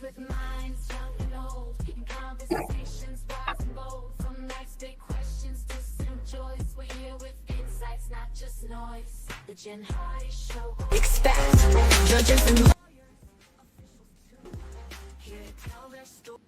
with minds young and old, in conversations wise and bold. From life's big questions to some joys, we're here with insights, not just noise. The Jen Hardy Show. Expect judges and lawyers, officials too, here to tell their story.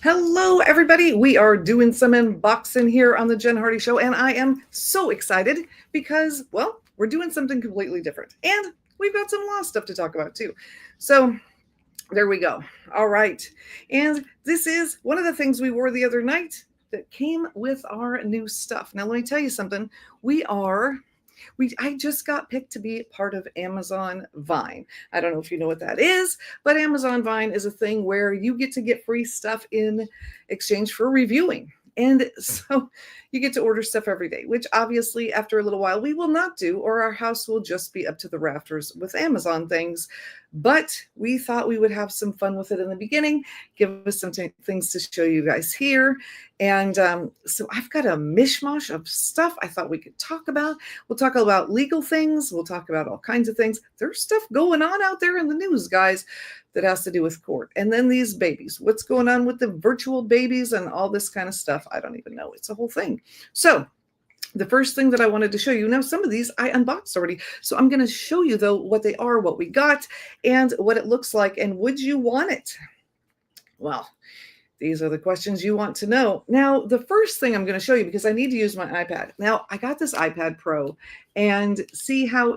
Hello, everybody. We are doing some unboxing here on the Jen Hardy Show, and I am so excited because, well, we're doing something completely different, and we've got some law stuff to talk about too. So there we go. All right. And this is one of the things we wore the other night that came with our new stuff. Now, let me tell you something. I just got picked to be part of Amazon Vine. I don't know if you know what that is, but Amazon Vine is a thing where you get free stuff in exchange for reviewing. And so you get to order stuff every day, which obviously after a little while we will not do, or our house will just be up to the rafters with Amazon things. But we thought we would have some fun with it in the beginning, give us some things to show you guys here. And so I've got a mishmash of stuff I thought we could talk about. We'll talk about legal things. We'll talk about all kinds of things. There's stuff going on out there in the news, guys, that has to do with court. And then these babies, what's going on with the virtual babies and all this kind of stuff. I don't even know. It's a whole thing. So the first thing that I wanted to show you, now some of these I unboxed already. So I'm going to show you though what they are, what we got, and what it looks like. And would you want it? Well, these are the questions you want to know. Now, the first thing I'm going to show you, because I need to use my iPad. Now, I got this iPad Pro, and see how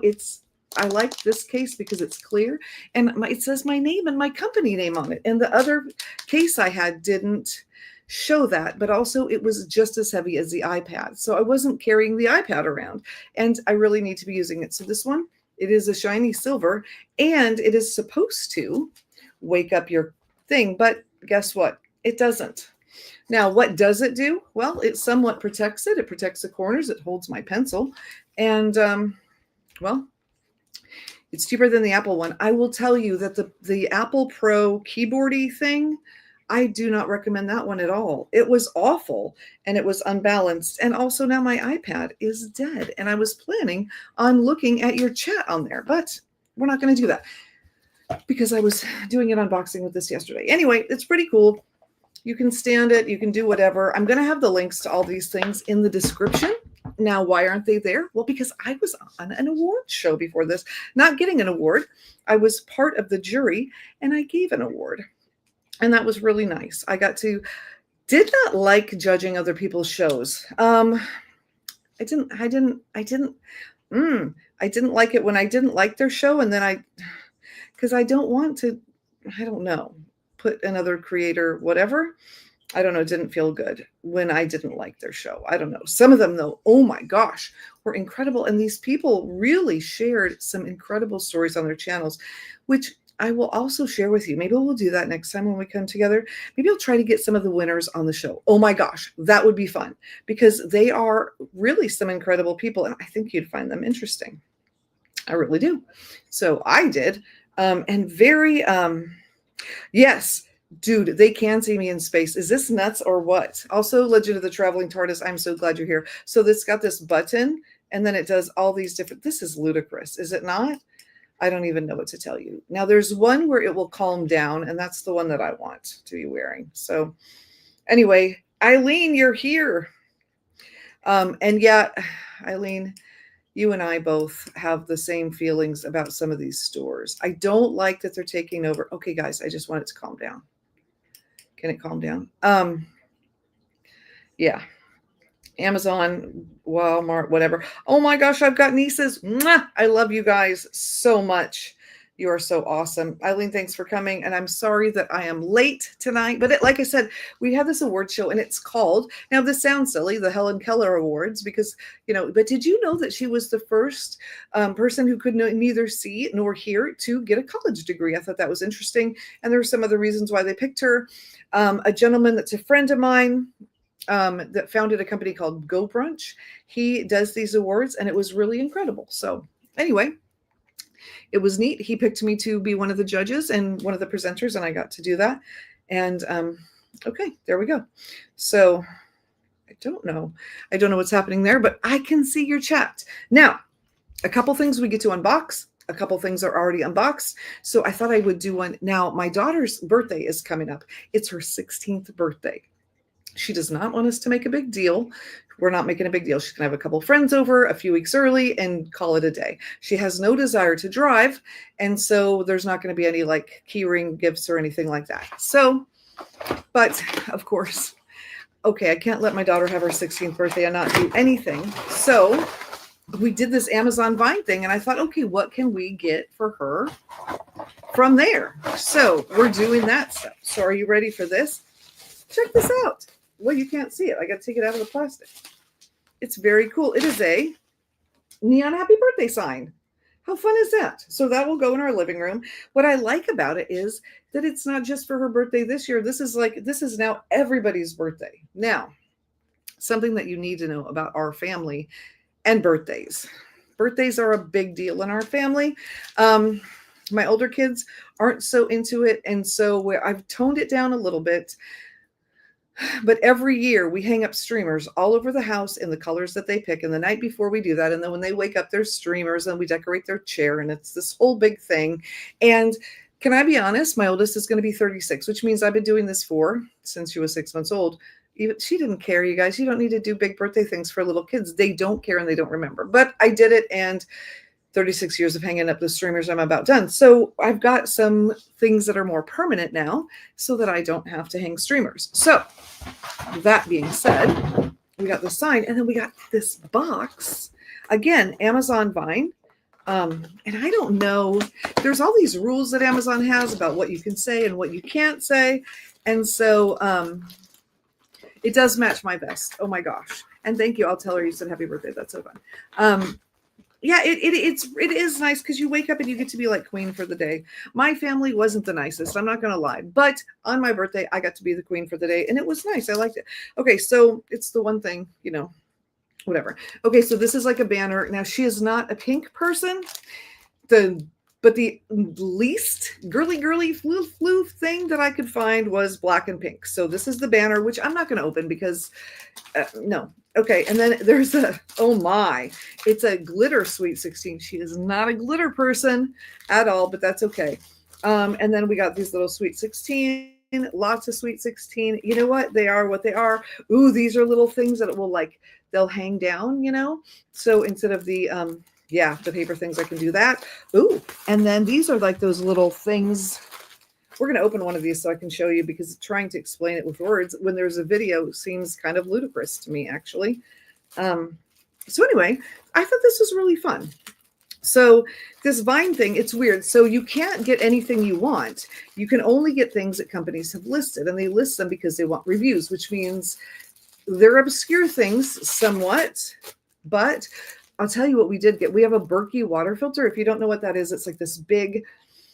I like this case because it's clear, and it says my name and my company name on it. And the other case I had didn't show that, but also it was just as heavy as the iPad. So I wasn't carrying the iPad around, and I really need to be using it. So this one, it is a shiny silver, and it is supposed to wake up your thing, but guess what? It doesn't. Now, what does it do? Well, it somewhat protects it. It protects the corners. It holds my pencil. And, well, it's cheaper than the Apple one. I will tell you that the Apple Pro keyboardy thing, I do not recommend that one at all. It was awful, and it was unbalanced. And also now my iPad is dead, and I was planning on looking at your chat on there, but we're not going to do that because I was doing an unboxing with this yesterday. Anyway, it's pretty cool. You can stand it. You can do whatever. I'm going to have the links to all these things in the description. Now, why aren't they there? Well, because I was on an award show before this, not getting an award. I was part of the jury, and I gave an award. And that was really nice. Did not like judging other people's shows. I didn't like it when I didn't like their show. And then because I don't want to, I don't know, put another creator, whatever. I don't know. It didn't feel good when I didn't like their show. I don't know. Some of them though, oh my gosh, were incredible. And these people really shared some incredible stories on their channels, which I will also share with you. Maybe we'll do that next time when we come together. Maybe I'll try to get some of the winners on the show. Oh my gosh, that would be fun because they are really some incredible people. And I think you'd find them interesting. I really do. So I did. And very, yes, dude, they can see me in space. Is this nuts or what? Also, Legend of the Traveling TARDIS. I'm so glad you're here. So this got this button and then it does all these different, this is ludicrous. Is it not? I don't even know what to tell you. Now there's one where it will calm down, and that's the one that I want to be wearing. So anyway, Eileen, you're here. And yeah, Eileen, you and I both have the same feelings about some of these stores. I don't like that they're taking over. Okay, guys, I just want it to calm down. Can it calm down? Yeah. Amazon, Walmart, whatever. Oh my gosh, I've got nieces. Mwah! I love you guys so much. You are so awesome. Eileen, thanks for coming. And I'm sorry that I am late tonight. But like I said, we have this award show and it's called, now this sounds silly, the Helen Keller Awards, because, but did you know that she was the first person who could neither see nor hear to get a college degree? I thought that was interesting. And there were some other reasons why they picked her. A gentleman that's a friend of mine, that founded a company called Go Brunch. He does these awards and it was really incredible. So anyway, it was neat. He picked me to be one of the judges and one of the presenters, and I got to do that. And okay, there we go. So I don't know. I don't know what's happening there, but I can see your chat. Now, a couple things we get to unbox. A couple things are already unboxed. So I thought I would do one. Now, my daughter's birthday is coming up. It's her 16th birthday. She does not want us to make a big deal. We're not making a big deal. She's going to have a couple friends over a few weeks early and call it a day. She has no desire to drive. And so there's not going to be any like key ring gifts or anything like that. So, but of course, okay, I can't let my daughter have her 16th birthday and not do anything. So we did this Amazon Vine thing and I thought, okay, what can we get for her from there? So we're doing that stuff. So are you ready for this? Check this out. Well, you can't see it. I got to take it out of the plastic. It's very cool. It is a neon happy birthday sign. How fun is that? So that will go in our living room. What I like about it is that it's not just for her birthday this year. This is now everybody's birthday. Now, something that you need to know about our family and birthdays. Birthdays are a big deal in our family. My older kids aren't so into it. And so I've toned it down a little bit. But every year we hang up streamers all over the house in the colors that they pick. And the night before we do that, and then when they wake up, there's streamers and we decorate their chair. And it's this whole big thing. And can I be honest? My oldest is going to be 36, which means I've been doing this since she was 6 months old. Even she didn't care, you guys. You don't need to do big birthday things for little kids. They don't care and they don't remember. But I did it, and 36 years of hanging up the streamers, I'm about done. So I've got some things that are more permanent now so that I don't have to hang streamers. So that being said, we got the sign, and then we got this box. Again, Amazon Vine. And I don't know, there's all these rules that Amazon has about what you can say and what you can't say. And so it does match my vest. Oh my gosh. And thank you. I'll tell her you said happy birthday. That's so fun. Yeah, it is nice because you wake up and you get to be like queen for the day. My family wasn't the nicest, I'm not going to lie. But on my birthday, I got to be the queen for the day. And it was nice. I liked it. Okay, so it's the one thing, whatever. Okay, so this is like a banner. Now, she is not a pink person. But the least girly flu thing that I could find was black and pink. So this is the banner, which I'm not going to open because no. Okay, and then there's it's a glitter Sweet 16. She is not a glitter person at all, but that's okay. And then we got these little Sweet 16, lots of Sweet 16. You know what? They are what they are. Ooh, these are little things that they'll hang down, So instead of the paper things, I can do that. Ooh, and then these are like those little things. We're going to open one of these so I can show you, because trying to explain it with words when there's a video seems kind of ludicrous to me, actually. So anyway, I thought this was really fun. So this Vine thing, it's weird. So you can't get anything you want. You can only get things that companies have listed, and they list them because they want reviews, which means they're obscure things somewhat, but I'll tell you what we did get. We have a Berkey water filter. If you don't know what that is, it's like this big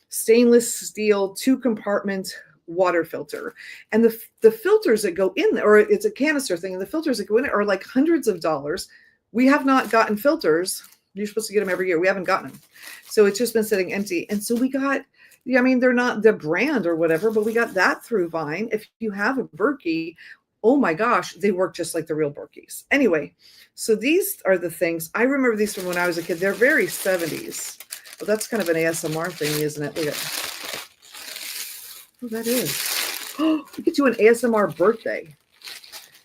stainless steel 2-compartment water filter. And the filters that go in there, or it's a canister thing, and the filters that go in it are like hundreds of dollars. We have not gotten filters. You're supposed to get them every year. We haven't gotten them. So it's just been sitting empty. And so we got, they're not the brand or whatever, but we got that through Vine. If you have a Berkey, oh my gosh, they work just like the real Berkeys. Anyway, so these are the things. I remember these from when I was a kid. They're very 70s. Well, that's kind of an ASMR thing, isn't it? Look at oh, that is. Oh, we could do an ASMR birthday.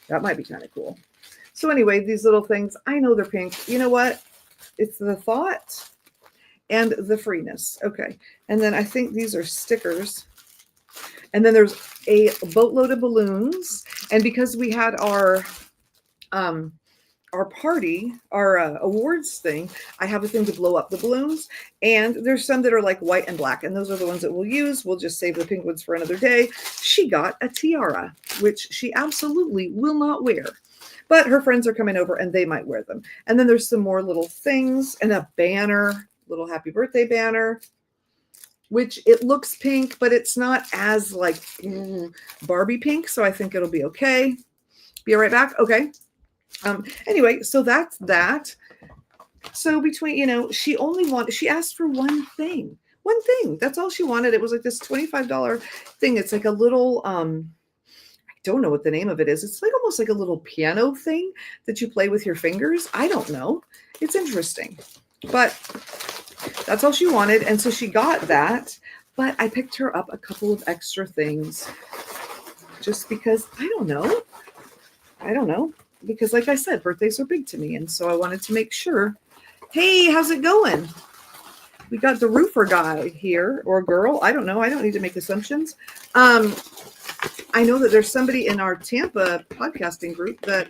That might be kind of cool. So anyway, these little things, I know they're pink. You know what? It's the thought and the freeness. Okay. And then I think these are stickers. And then there's a boatload of balloons. And because we had our party, our awards thing, I have a thing to blow up the balloons. And there's some that are like white and black. And those are the ones that we'll use. We'll just save the pink ones for another day. She got a tiara, which she absolutely will not wear. But her friends are coming over and they might wear them. And then there's some more little things and a banner, little happy birthday banner, which it looks pink, but it's not as like Barbie pink. So I think it'll be okay. Be right back. Okay. Anyway, so that's that. So between, she asked for one thing. That's all she wanted. It was like this $25 thing. It's like a little, I don't know what the name of it is. It's like almost like a little piano thing that you play with your fingers. I don't know. It's interesting. But that's all she wanted. And so she got that. But I picked her up a couple of extra things just because I don't know. Because like I said, birthdays are big to me. And so I wanted to make sure, hey, how's it going? We got the roofer guy here, or girl. I don't know. I don't need to make assumptions. I know that there's somebody in our Tampa podcasting group that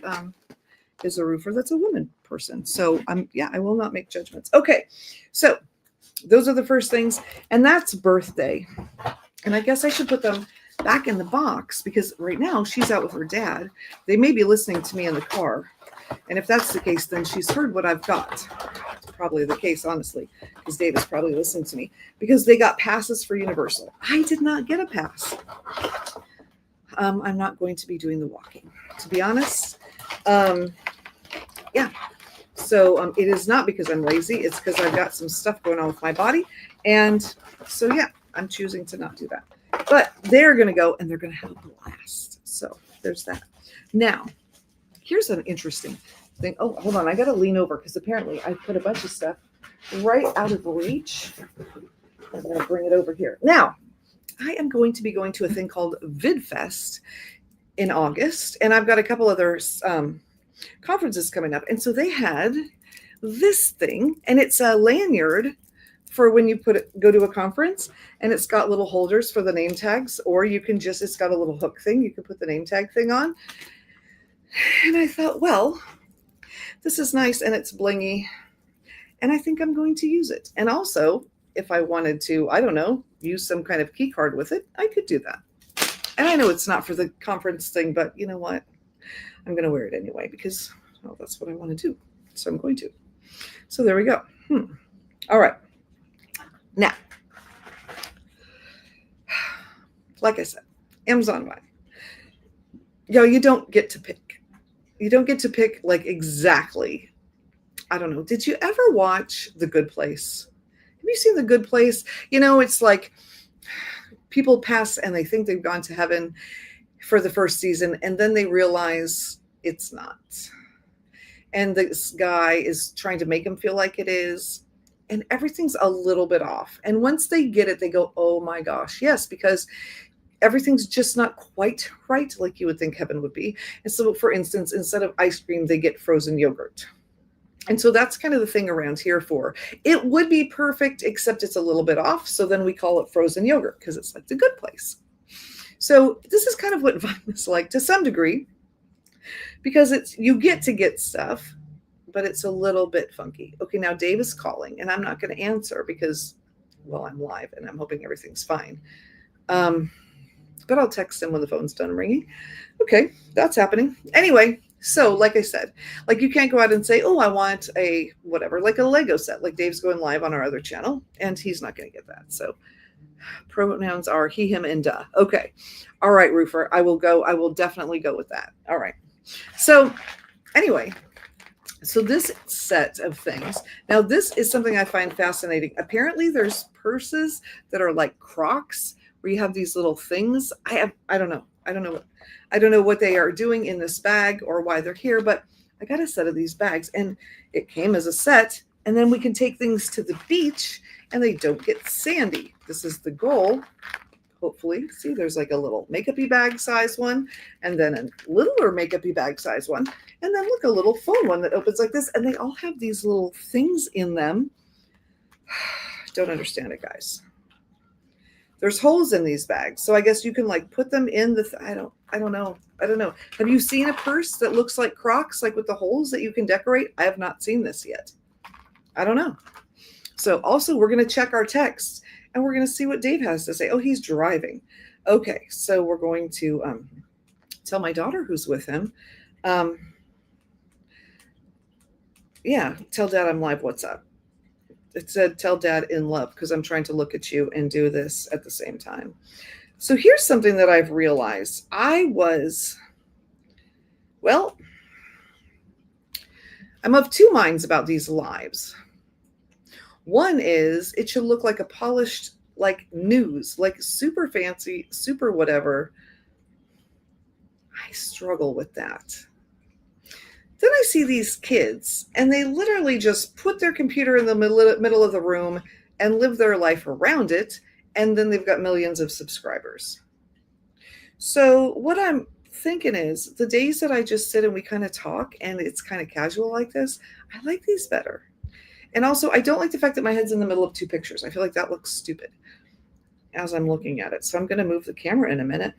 is a roofer that's a woman person. So I will not make judgments. Okay. So those are the first things. And that's birthday. And I guess I should put them back in the box because right now she's out with her dad. They may be listening to me in the car. And if that's the case, then she's heard what I've got. It's probably the case, honestly, because Dave is probably listening to me because they got passes for Universal. I did not get a pass. I'm not going to be doing the walking, to be honest. Yeah. So it is not because I'm lazy. It's because I've got some stuff going on with my body. And so, yeah, I'm choosing to not do that. But they're going to go and they're going to have a blast. So there's that. Now, here's an interesting thing. Oh, hold on. I got to lean over because apparently I put a bunch of stuff right out of reach. I'm going to bring it over here. Now, I am going to be going to a thing called VidFest in August. And I've got a couple other conferences coming up. And so they had this thing. And it's a lanyard for when you go to a conference, and it's got little holders for the name tags, or you can just, it's got a little hook thing. You can put the name tag thing on. And I thought, well, this is nice and it's blingy. And I think I'm going to use it. And also, if I wanted to, I don't know, use some kind of key card with it, I could do that. And I know it's not for the conference thing, but you know what? I'm going to wear it anyway because, well, that's what I want to do. So I'm going to. So there we go. All right. Now, like I said, Amazon Vine. You don't get to pick. You don't get to pick like exactly. I don't know. Did you ever watch The Good Place? Have you seen The Good Place? It's like people pass and they think they've gone to heaven for the first season, and then they realize it's not. And this guy is trying to make them feel like it is. And everything's a little bit off. And once they get it, they go, oh my gosh, yes, because everything's just not quite right like you would think heaven would be. And so, for instance, instead of ice cream, they get frozen yogurt. And so that's kind of the thing around here for. It would be perfect, except it's a little bit off. So then we call it frozen yogurt because it's like The Good Place. So this is kind of what Vine is like to some degree, because you get to get stuff, but it's a little bit funky. Okay, now Dave is calling, and I'm not going to answer because, well, I'm live, and I'm hoping everything's fine. But I'll text him when the phone's done ringing. Okay, that's happening. Anyway, so like I said, like you can't go out and say, oh, I want a whatever, like a Lego set. Like Dave's going live on our other channel, and he's not going to get that. So pronouns are he, him, and duh. Okay. All right, Roofer, I will go. I will definitely go with that. All right. So anyway, so this set of things. Now, this is something I find fascinating. Apparently, there's purses that are like Crocs, where you have these little things. I don't know. I don't know what they are doing in this bag or why they're here, but I got a set of these bags, and it came as a set. And then we can take things to the beach, and they don't get sandy. This is the goal. Hopefully, see, there's like a little makeup-y bag size one, and then a littler makeup-y bag size one, and then look, a little phone one that opens like this, and they all have these little things in them. Don't understand it, guys. There's holes in these bags, so I guess you can like put them in the. I don't know. Have you seen a purse that looks like Crocs, like with the holes that you can decorate? I have not seen this yet. I don't know. So also, we're going to check our texts. And we're going to see what Dave has to say. Oh, he's driving. Okay, so we're going to tell my daughter who's with him. Yeah, tell Dad I'm live. What's up? It said tell Dad in love because I'm trying to look at you and do this at the same time. So here's something that I've realized. I'm of two minds about these lives. One is it should look like a polished, like news, like super fancy, super whatever. I struggle with that. Then I see these kids, and they literally just put their computer in the middle of the room and live their life around it, and then they've got millions of subscribers. So what I'm thinking is the days that I just sit and we kind of talk and it's kind of casual like this, I like these better. And also, I don't like the fact that my head's in the middle of two pictures. I feel like that looks stupid as I'm looking at it. So I'm going to move the camera in a minute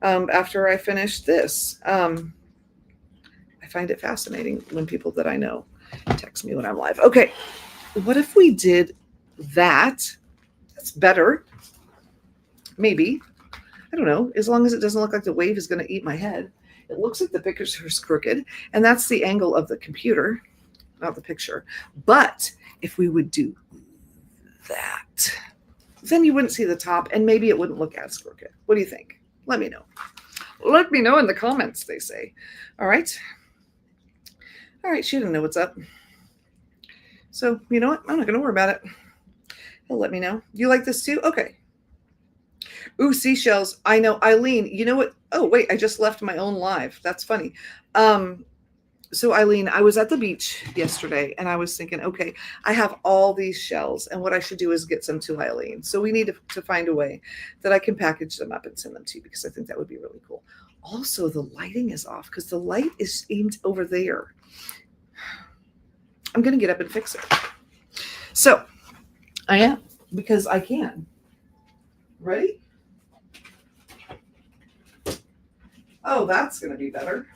after I finish this. I find it fascinating when people that I know text me when I'm live. Okay, what if we did that? That's better. Maybe. I don't know. As long as it doesn't look like the wave is going to eat my head. It looks like the picture is crooked, and that's the angle of the computer, not the picture. But if we would do that, then you wouldn't see the top, and maybe it wouldn't look as crooked. What do you think? Let me know. Let me know in the comments, they say. All right. All right, she didn't know what's up. So, you know what? I'm not going to worry about it. He'll let me know. You like this too? Okay. Ooh, seashells. I know. Eileen, you know what? Oh, wait, I just left my own live. That's funny. So Eileen, I was at the beach yesterday and I was thinking, okay, I have all these shells and what I should do is get some to Eileen. So we need to find a way that I can package them up and send them to you because I think that would be really cool. Also, the lighting is off because the light is aimed over there. I'm going to get up and fix it. So I am because I can. Ready? Oh, that's going to be better.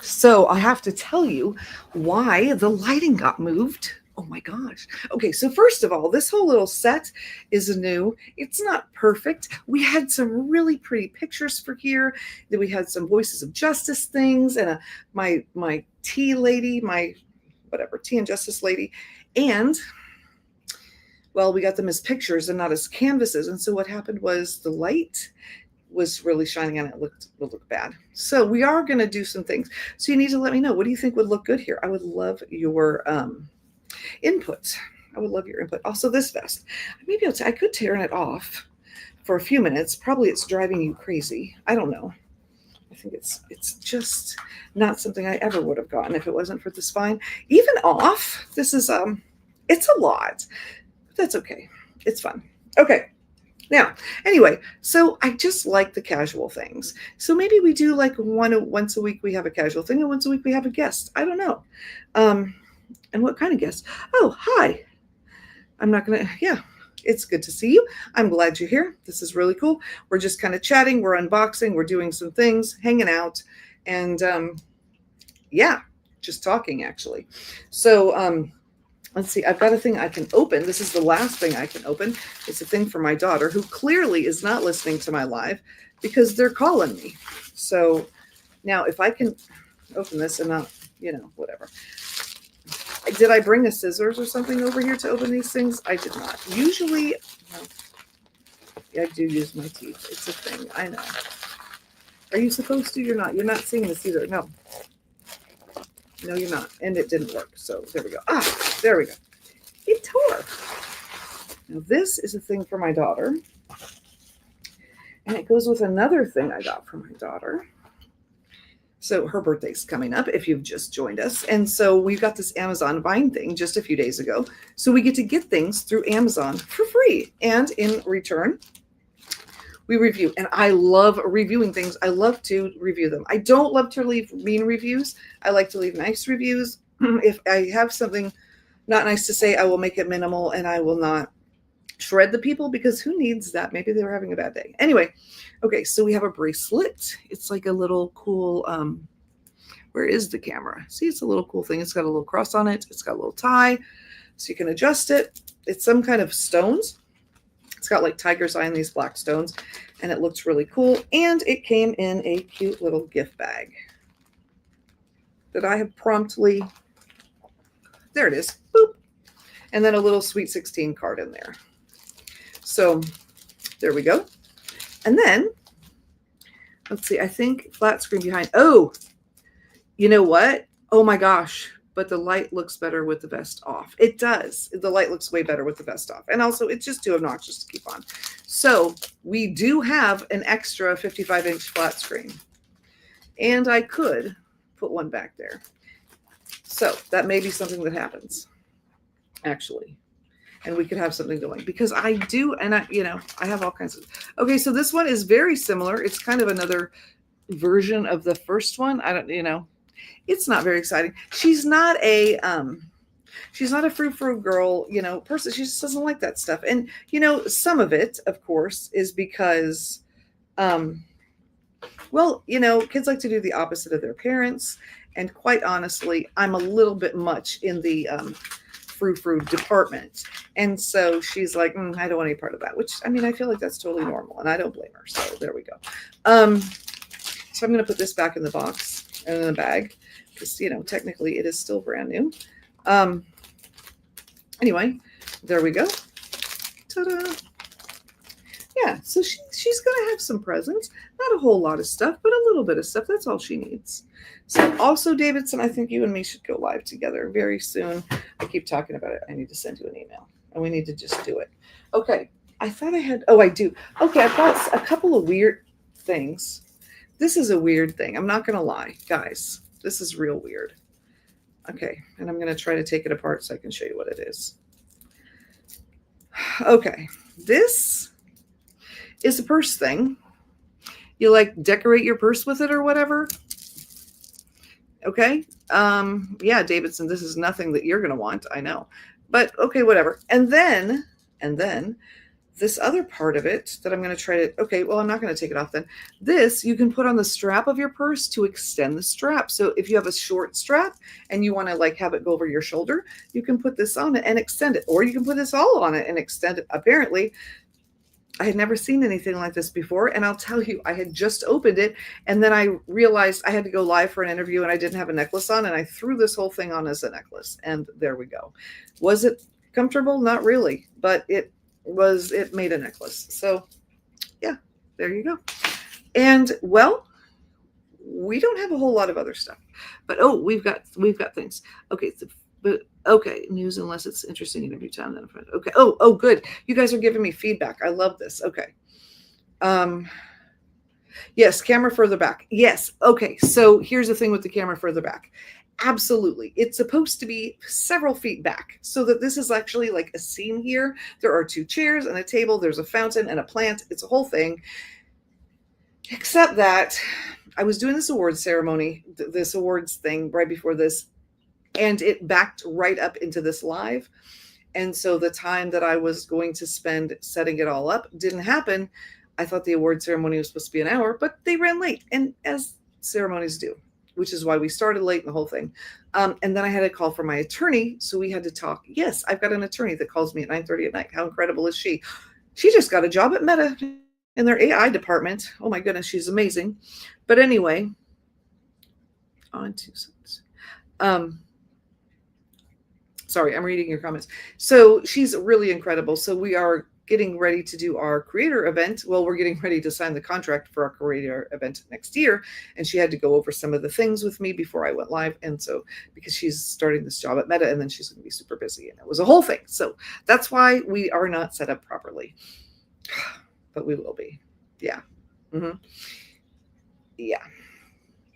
So I have to tell you why the lighting got moved. Oh my gosh. Okay, so first of all, this whole little set is new. It's not perfect. We had some really pretty pictures for here. Then we had some Voices of Justice things and my tea lady, my whatever, tea and justice lady. And well, we got them as pictures and not as canvases. And so what happened was the light was really shining on it. It looked bad. So we are going to do some things. So you need to let me know. What do you think would look good here? I would love your input. I would love your input. Also, this vest. Maybe I could turn it off for a few minutes. Probably it's driving you crazy. I don't know. I think it's just not something I ever would have gotten if it wasn't for the spine. Even off, this is it's a lot. But that's okay. It's fun. Okay. Now, anyway, so I just like the casual things. So maybe we do like once a week we have a casual thing and once a week we have a guest. I don't know. And what kind of guest? Oh, hi. I'm not going to, yeah, it's good to see you. I'm glad you're here. This is really cool. We're just kind of chatting. We're unboxing. We're doing some things, hanging out. And yeah, just talking actually. So let's see. I've got a thing I can open. This is the last thing I can open. It's a thing for my daughter who clearly is not listening to my live because they're calling me. So now if I can open this and not, whatever. Did I bring a scissors or something over here to open these things? I did not. Usually, I do use my teeth. It's a thing. I know. Are you supposed to? You're not. You're not seeing this either. No. No, you're not. And it didn't work. So there we go. Ah, there we go. It tore. Now this is a thing for my daughter. And it goes with another thing I got for my daughter. So her birthday's coming up if you've just joined us. And so we got this Amazon Vine thing just a few days ago. So we get to get things through Amazon for free. And in return, we review. And I love reviewing things. I love to review them. I don't love to leave mean reviews. I like to leave nice reviews. If I have something not nice to say, I will make it minimal and I will not shred the people because who needs that? Maybe they were having a bad day. Anyway, okay, so we have a bracelet. It's like a little cool, where is the camera? See, it's a little cool thing. It's got a little cross on it. It's got a little tie, so you can adjust it. It's some kind of stones. It's got like tiger's eye and these black stones, and it looks really cool. And it came in a cute little gift bag that I have promptly, there it is, boop. And then a little Sweet 16 card in there. So there we go. And then, let's see, I think flat screen behind. Oh, you know what? Oh my gosh. But the light looks better with the vest off. It does. The light looks way better with the vest off. And also, it's just too obnoxious to keep on. So we do have an extra 55-inch flat screen. And I could put one back there. So that may be something that happens, actually. And we could have something going because I do, and I have all kinds of. Okay, so this one is very similar. It's kind of another version of the first one. I don't, it's not very exciting. She's not a frou-frou girl, person. She just doesn't like that stuff. And, some of it, of course, is because, kids like to do the opposite of their parents. And quite honestly, I'm a little bit much in the frou-frou department. And so she's like, I don't want any part of that, which, I feel like that's totally normal. And I don't blame her. So there we go. So I'm going to put this back in the box and in the bag because, technically it is still brand new. Anyway, there we go. Ta-da. Yeah, so she's going to have some presents. Not a whole lot of stuff, but a little bit of stuff. That's all she needs. So also, Davidson, I think you and me should go live together very soon. I keep talking about it. I need to send you an email, and we need to just do it. Okay, I thought I had, I do. Okay, I've got a couple of weird things. This is a weird thing. I'm not going to lie, guys. This is real weird. Okay, and I'm going to try to take it apart so I can show you what it is. Okay, this is a purse thing. You decorate your purse with it or whatever. Okay. Yeah, Davidson, this is nothing that you're going to want. I know, but okay, whatever. And then this other part of it that I'm going to try to, okay, well, I'm not going to take it off then. This you can put on the strap of your purse to extend the strap. So if you have a short strap and you want to have it go over your shoulder, you can put this on it and extend it, or you can put this all on it and extend it. Apparently, I had never seen anything like this before. And I'll tell you, I had just opened it. And then I realized I had to go live for an interview and I didn't have a necklace on. And I threw this whole thing on as a necklace. And there we go. Was it comfortable? Not really. But it made a necklace. So yeah, there you go. And well, we don't have a whole lot of other stuff. But we've got things. Okay. Okay, news unless it's interesting interview time. Then okay. Oh, good. You guys are giving me feedback. I love this. Okay. Yes, camera further back. Yes. Okay. So here's the thing with the camera further back. Absolutely. It's supposed to be several feet back so that this is actually like a scene here. There are 2 chairs and a table. There's a fountain and a plant. It's a whole thing. Except that I was doing this awards ceremony, this awards thing right before this, and it backed right up into this live. And so the time that I was going to spend setting it all up didn't happen. I thought the award ceremony was supposed to be an hour, but they ran late, and as ceremonies do, which is why we started late and the whole thing. And then I had a call from my attorney, so we had to talk. Yes, I've got an attorney that calls me at 9:30 at night. How incredible is she? She just got a job at Meta in their AI department. Oh my goodness, she's amazing. But anyway, on 2 cents. Sorry, I'm reading your comments. So she's really incredible. So we are getting ready to do our creator event. Well, we're getting ready to sign the contract for our creator event next year. And she had to go over some of the things with me before I went live. And so because she's starting this job at Meta, and then she's going to be super busy. And it was a whole thing. So that's why we are not set up properly. But we will be. Yeah. Mm-hmm. Yeah.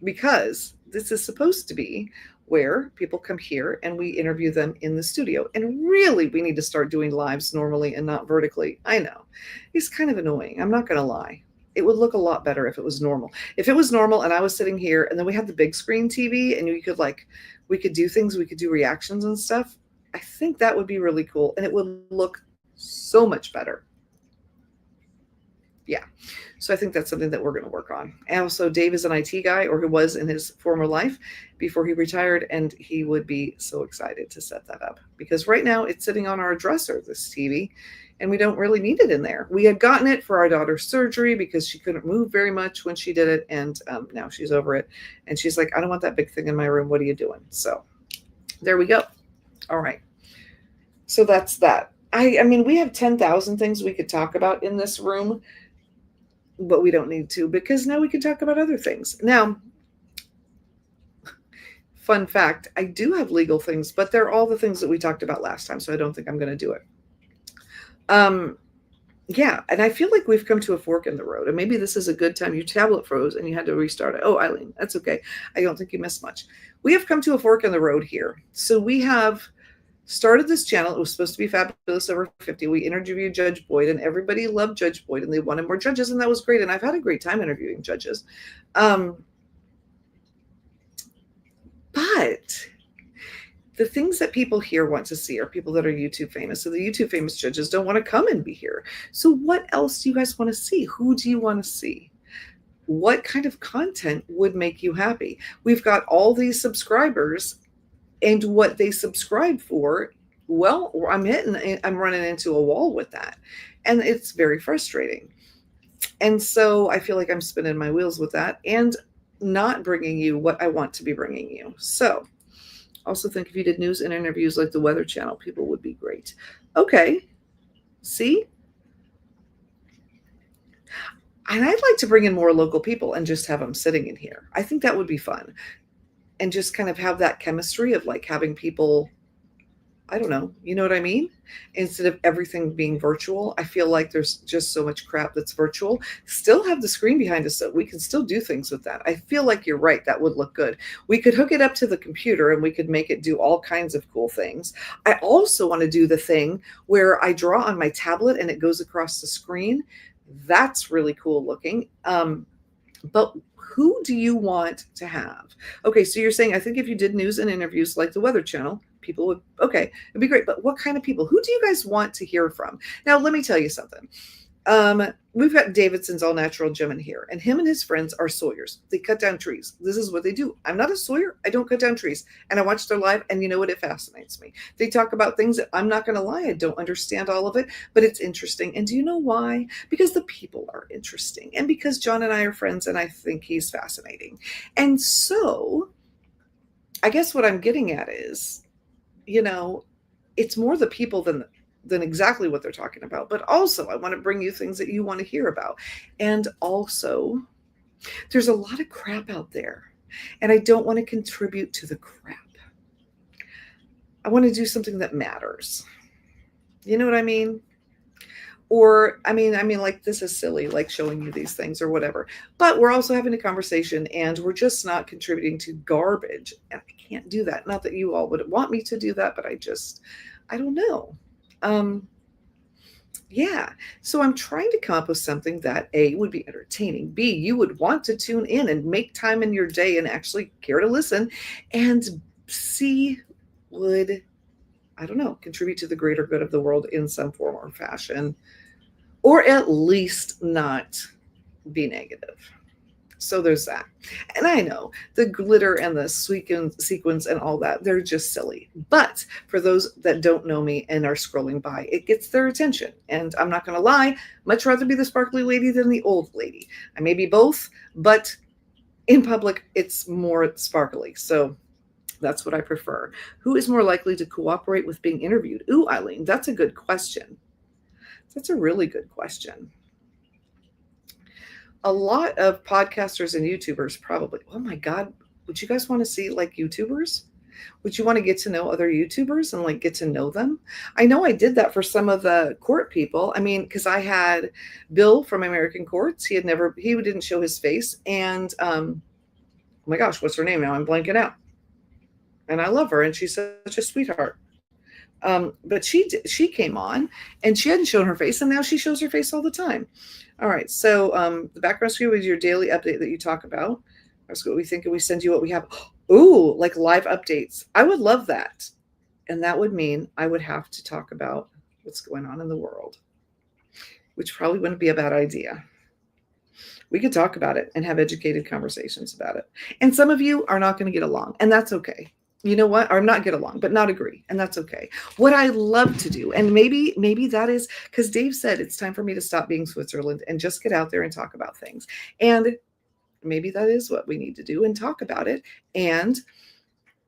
Because this is supposed to be where people come here and we interview them in the studio. And really, we need to start doing lives normally and not vertically. I know. It's kind of annoying. I'm not going to lie. It would look a lot better if it was normal. If it was normal and I was sitting here and then we had the big screen TV and we could do things, we could do reactions and stuff. I think that would be really cool. And it would look so much better. Yeah. So I think that's something that we're going to work on. And also Dave is an IT guy, or who was in his former life before he retired. And he would be so excited to set that up because right now it's sitting on our dresser, this TV, and we don't really need it in there. We had gotten it for our daughter's surgery because she couldn't move very much when she did it. And now she's over it. And she's like, I don't want that big thing in my room. What are you doing? So there we go. All right. So that's that. I mean, we have 10,000 things we could talk about in this room, but we don't need to because now we can talk about other things. Now, fun fact, I do have legal things, but they're all the things that we talked about last time, so I don't think I'm going to do it. Yeah, and I feel like we've come to a fork in the road, and maybe this is a good time. Your tablet froze and you had to restart it. Oh, Eileen, that's okay. I don't think you missed much. We have come to a fork in the road here. So we have started this channel. It was supposed to be Fabulous Over 50. We interviewed Judge Boyd, and everybody loved Judge Boyd, and they wanted more judges, and that was great. And I've had a great time interviewing judges. But the things that people here want to see are people that are YouTube famous. So the YouTube famous judges don't want to come and be here. So what else do you guys want to see? Who do you want to see? What kind of content would make you happy? We've got all these subscribers, and what they subscribe for, well, I'm running into a wall with that. And it's very frustrating. And so I feel like I'm spinning my wheels with that and not bringing you what I want to be bringing you. So also think if you did news and interviews like the Weather Channel, people would be great. Okay. See? And I'd like to bring in more local people and just have them sitting in here. I think that would be fun. And just kind of have that chemistry of like having people, I don't know, you know what I mean? Instead of everything being virtual, I feel like there's just so much crap that's virtual. Still have the screen behind us, so we can still do things with that. I feel like you're right. That would look good. We could hook it up to the computer and we could make it do all kinds of cool things. I also want to do the thing where I draw on my tablet and it goes across the screen. That's really cool looking. But who do you want to have? Okay, so you're saying, I think if you did news and interviews like the Weather Channel, people would, okay, it'd be great. But what kind of people? Who do you guys want to hear from? Now, let me tell you something. We've got Davidson's All Natural Gym in here, and him and his friends are sawyers. They cut down trees. This is what they do. I'm not a sawyer. I don't cut down trees. And I watch their live, and you know what? It fascinates me. They talk about things that I'm not going to lie. I don't understand all of it, but it's interesting. And do you know why? Because the people are interesting, and because John and I are friends, and I think he's fascinating. And so I guess what I'm getting at is, you know, it's more the people than exactly what they're talking about. But also I want to bring you things that you want to hear about. And also there's a lot of crap out there, and I don't want to contribute to the crap. I want to do something that matters. You know what I mean? Or I mean like, this is silly, like showing you these things or whatever, but we're also having a conversation and we're just not contributing to garbage. And I can't do that. Not that you all would want me to do that, but I don't know. Yeah. So I'm trying to come up with something that A, would be entertaining, B, you would want to tune in and make time in your day and actually care to listen, and C, would, I don't know, contribute to the greater good of the world in some form or fashion, or at least not be negative. So there's that. And I know the glitter and the sequins and all that, they're just silly. But for those that don't know me and are scrolling by, it gets their attention. And I'm not going to lie, much rather be the sparkly lady than the old lady. I may be both, but in public, it's more sparkly. So that's what I prefer. Who is more likely to cooperate with being interviewed? Ooh, Eileen, that's a good question. That's a really good question. A lot of podcasters and YouTubers probably. Oh my God. Would you guys want to see like YouTubers? Would you want to get to know other YouTubers and like get to know them? I know I did that for some of the court people. I mean, because I had Bill from American Courts. He didn't show his face. And oh my gosh, what's her name now? I'm blanking out. And I love her. And she's such a sweetheart. But she came on and she hadn't shown her face, and now she shows her face all the time. All right. So the background screen was your daily update that you talk about. That's what we think, and we send you what we have. Ooh, like live updates. I would love that. And that would mean I would have to talk about what's going on in the world, which probably wouldn't be a bad idea. We could talk about it and have educated conversations about it. And some of you are not going to get along, and that's okay. You know what? Or not get along, but not agree. And that's okay. What I love to do, and maybe that is because Dave said it's time for me to stop being Switzerland and just get out there and talk about things. And maybe that is what we need to do and talk about it. And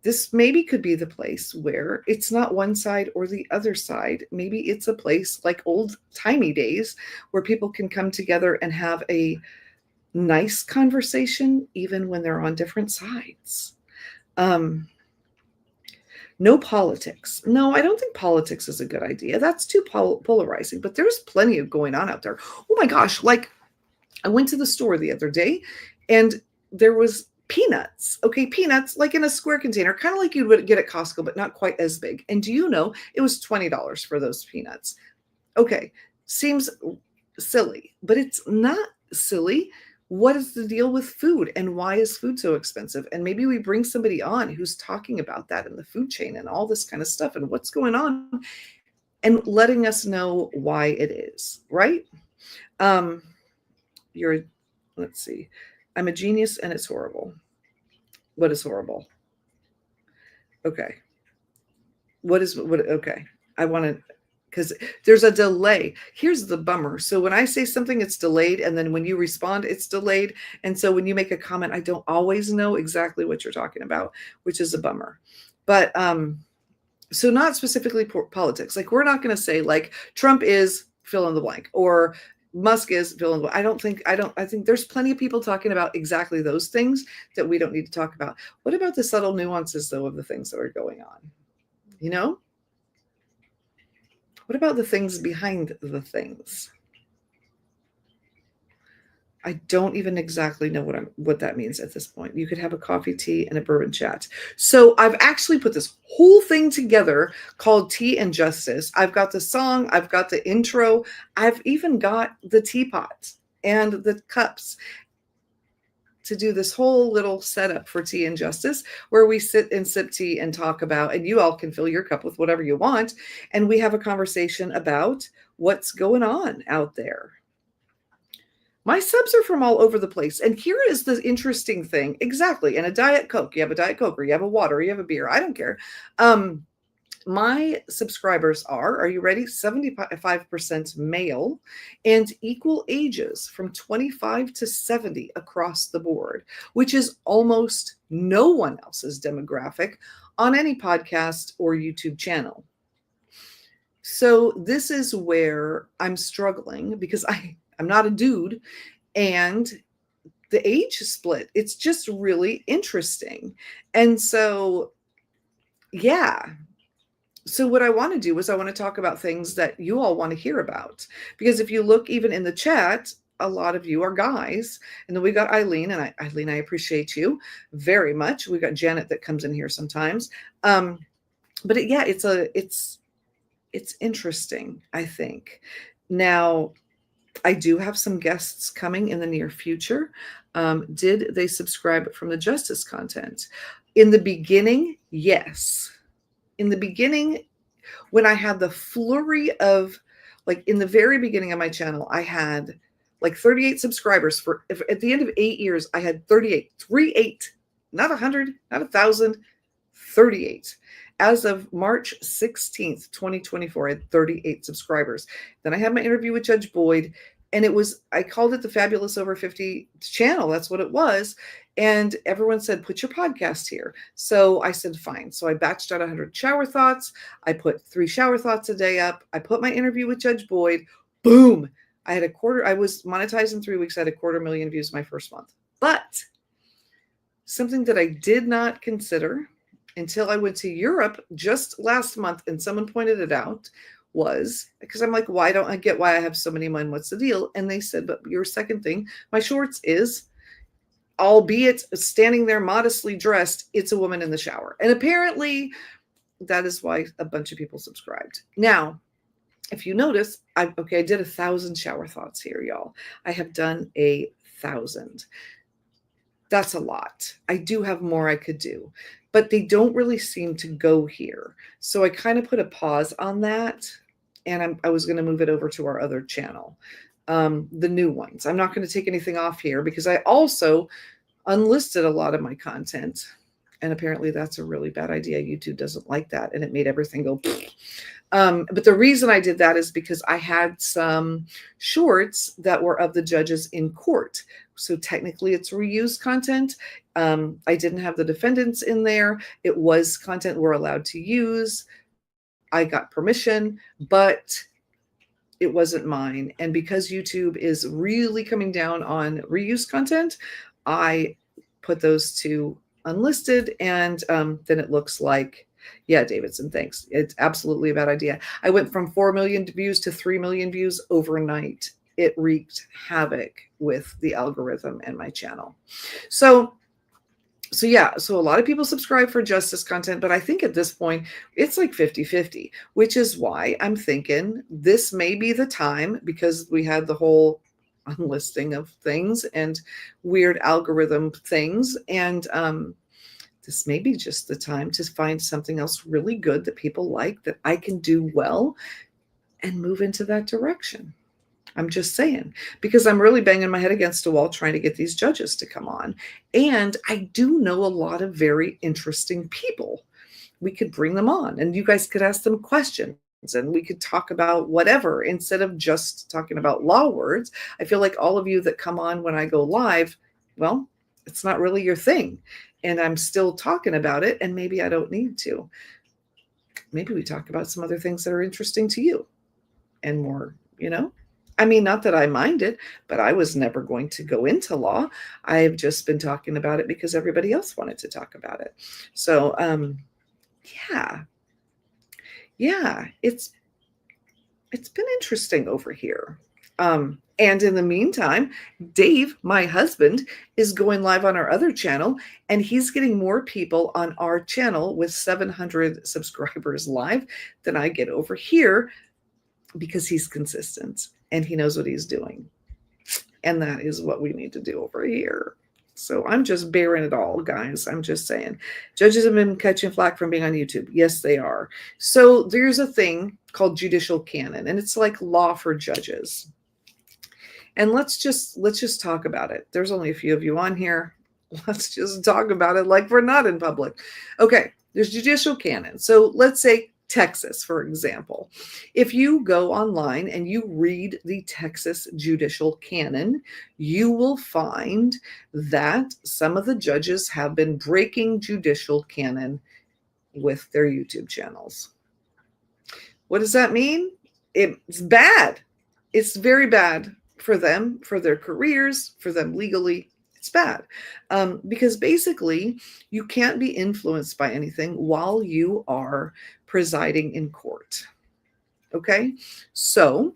this maybe could be the place where it's not one side or the other side. Maybe it's a place like old timey days where people can come together and have a nice conversation, even when they're on different sides. No politics. No, I don't think politics is a good idea. That's too polarizing, but there's plenty of going on out there. Oh my gosh, like I went to the store the other day and there was peanuts. Okay, peanuts like in a square container, kind of like you would get at Costco, but not quite as big. And do you know it was $20 for those peanuts? Okay, seems silly, but it's not silly. What is the deal with food and why is food so expensive? And maybe we bring somebody on who's talking about that in the food chain and all this kind of stuff and what's going on and letting us know why it is, right? Let's see. I'm a genius and it's horrible. What is horrible? Okay. Okay. I want to, because there's a delay. Here's the bummer. So when I say something, it's delayed. And then when you respond, it's delayed. And so when you make a comment, I don't always know exactly what you're talking about, which is a bummer. But so not specifically politics. Like we're not going to say like Trump is fill in the blank or Musk is fill in the blank. I think there's plenty of people talking about exactly those things that we don't need to talk about. What about the subtle nuances though of the things that are going on? You know? What about the things behind the things? I don't even exactly know what that means at this point. You could have a coffee, tea, and a bourbon chat. So I've actually put this whole thing together called Tea and Justice. I've got the song, I've got the intro, I've even got the teapot and the cups to do this whole little setup for Tea and Justice, where we sit and sip tea and talk about, and you all can fill your cup with whatever you want. And we have a conversation about what's going on out there. My subs are from all over the place. And here is the interesting thing. Exactly. And a Diet Coke. You have a Diet Coke or you have a water, or you have a beer. I don't care. My subscribers are you ready? 75% male and equal ages from 25 to 70 across the board, which is almost no one else's demographic on any podcast or YouTube channel. So this is where I'm struggling because I'm not a dude and the age split, it's just really interesting. And so, yeah. So what I want to do is I want to talk about things that you all want to hear about, because if you look even in the chat, a lot of you are guys. And then we got Eileen, and Eileen, I appreciate you very much. We got Janet that comes in here sometimes. But it's interesting, I think. Now, I do have some guests coming in the near future. Did they subscribe from the justice content? In the beginning, yes. In the beginning, when I had the flurry of, like in the very beginning of my channel, I had like 38 subscribers at the end of 8 years, I had 38, not 100, not 1,000, 38. As of March 16th, 2024, I had 38 subscribers. Then I had my interview with Judge Boyd, and I called it the Fabulous Over 50 channel. That's what it was. And everyone said, put your podcast here. So I said, fine. So I batched out 100 shower thoughts. I put 3 shower thoughts a day up. I put my interview with Judge Boyd. Boom. I was monetized in 3 weeks. I had 250,000 views my first month. But something that I did not consider until I went to Europe just last month, and someone pointed it out, was because I'm like, why don't I get why I have so many men? What's the deal? And they said, but your second thing, my shorts is, albeit standing there modestly dressed, it's a woman in the shower. And apparently that is why a bunch of people subscribed. Now, if you notice, I did 1,000 shower thoughts here, y'all. I have done 1,000. That's a lot. I do have more I could do, but they don't really seem to go here. So I kind of put a pause on that, and I was going to move it over to our other channel, the new ones. I'm not going to take anything off here because I also unlisted a lot of my content, and apparently that's a really bad idea. YouTube doesn't like that, and it made everything go. But the reason I did that is because I had some shorts that were of the judges in court. So technically it's reused content. I didn't have the defendants in there. It was content we're allowed to use. I got permission, but it wasn't mine. And because YouTube is really coming down on reuse content, I put those to unlisted, and then it looks like Yeah, Davidson, thanks. It's absolutely a bad idea. I went from 4 million views to 3 million views overnight. It wreaked havoc with the algorithm and my channel. So yeah, so a lot of people subscribe for justice content, but I think at this point it's like 50-50, which is why I'm thinking this may be the time, because we had the whole unlisting of things and weird algorithm things. And this may be just the time to find something else really good that people like, that I can do well, and move into that direction. I'm just saying, because I'm really banging my head against a wall trying to get these judges to come on. And I do know a lot of very interesting people. We could bring them on and you guys could ask them questions and we could talk about whatever instead of just talking about law words. I feel like all of you that come on when I go live, well, it's not really your thing. And I'm still talking about it, and maybe I don't need to. Maybe we talk about some other things that are interesting to you and more, I mean, not that I mind it, but I was never going to go into law. I've just been talking about it because everybody else wanted to talk about it. So, yeah, it's been interesting over here. And in the meantime, Dave, my husband, is going live on our other channel, and he's getting more people on our channel with 700 subscribers live than I get over here, because he's consistent and he knows what he's doing. And that is what we need to do over here. So I'm just bearing it all, guys. I'm just saying. Judges have been catching flack from being on YouTube. Yes, they are. So there's a thing called judicial canon, and it's like law for judges. And let's just talk about it. There's only a few of you on here. Let's just talk about it like we're not in public. Okay, there's judicial canon. So let's say Texas, for example. If you go online and you read the Texas judicial canon, you will find that some of the judges have been breaking judicial canon with their YouTube channels. What does that mean? It's bad. It's very bad for them, for their careers, for them legally. It's bad because basically you can't be influenced by anything while you are presiding in court. Okay, so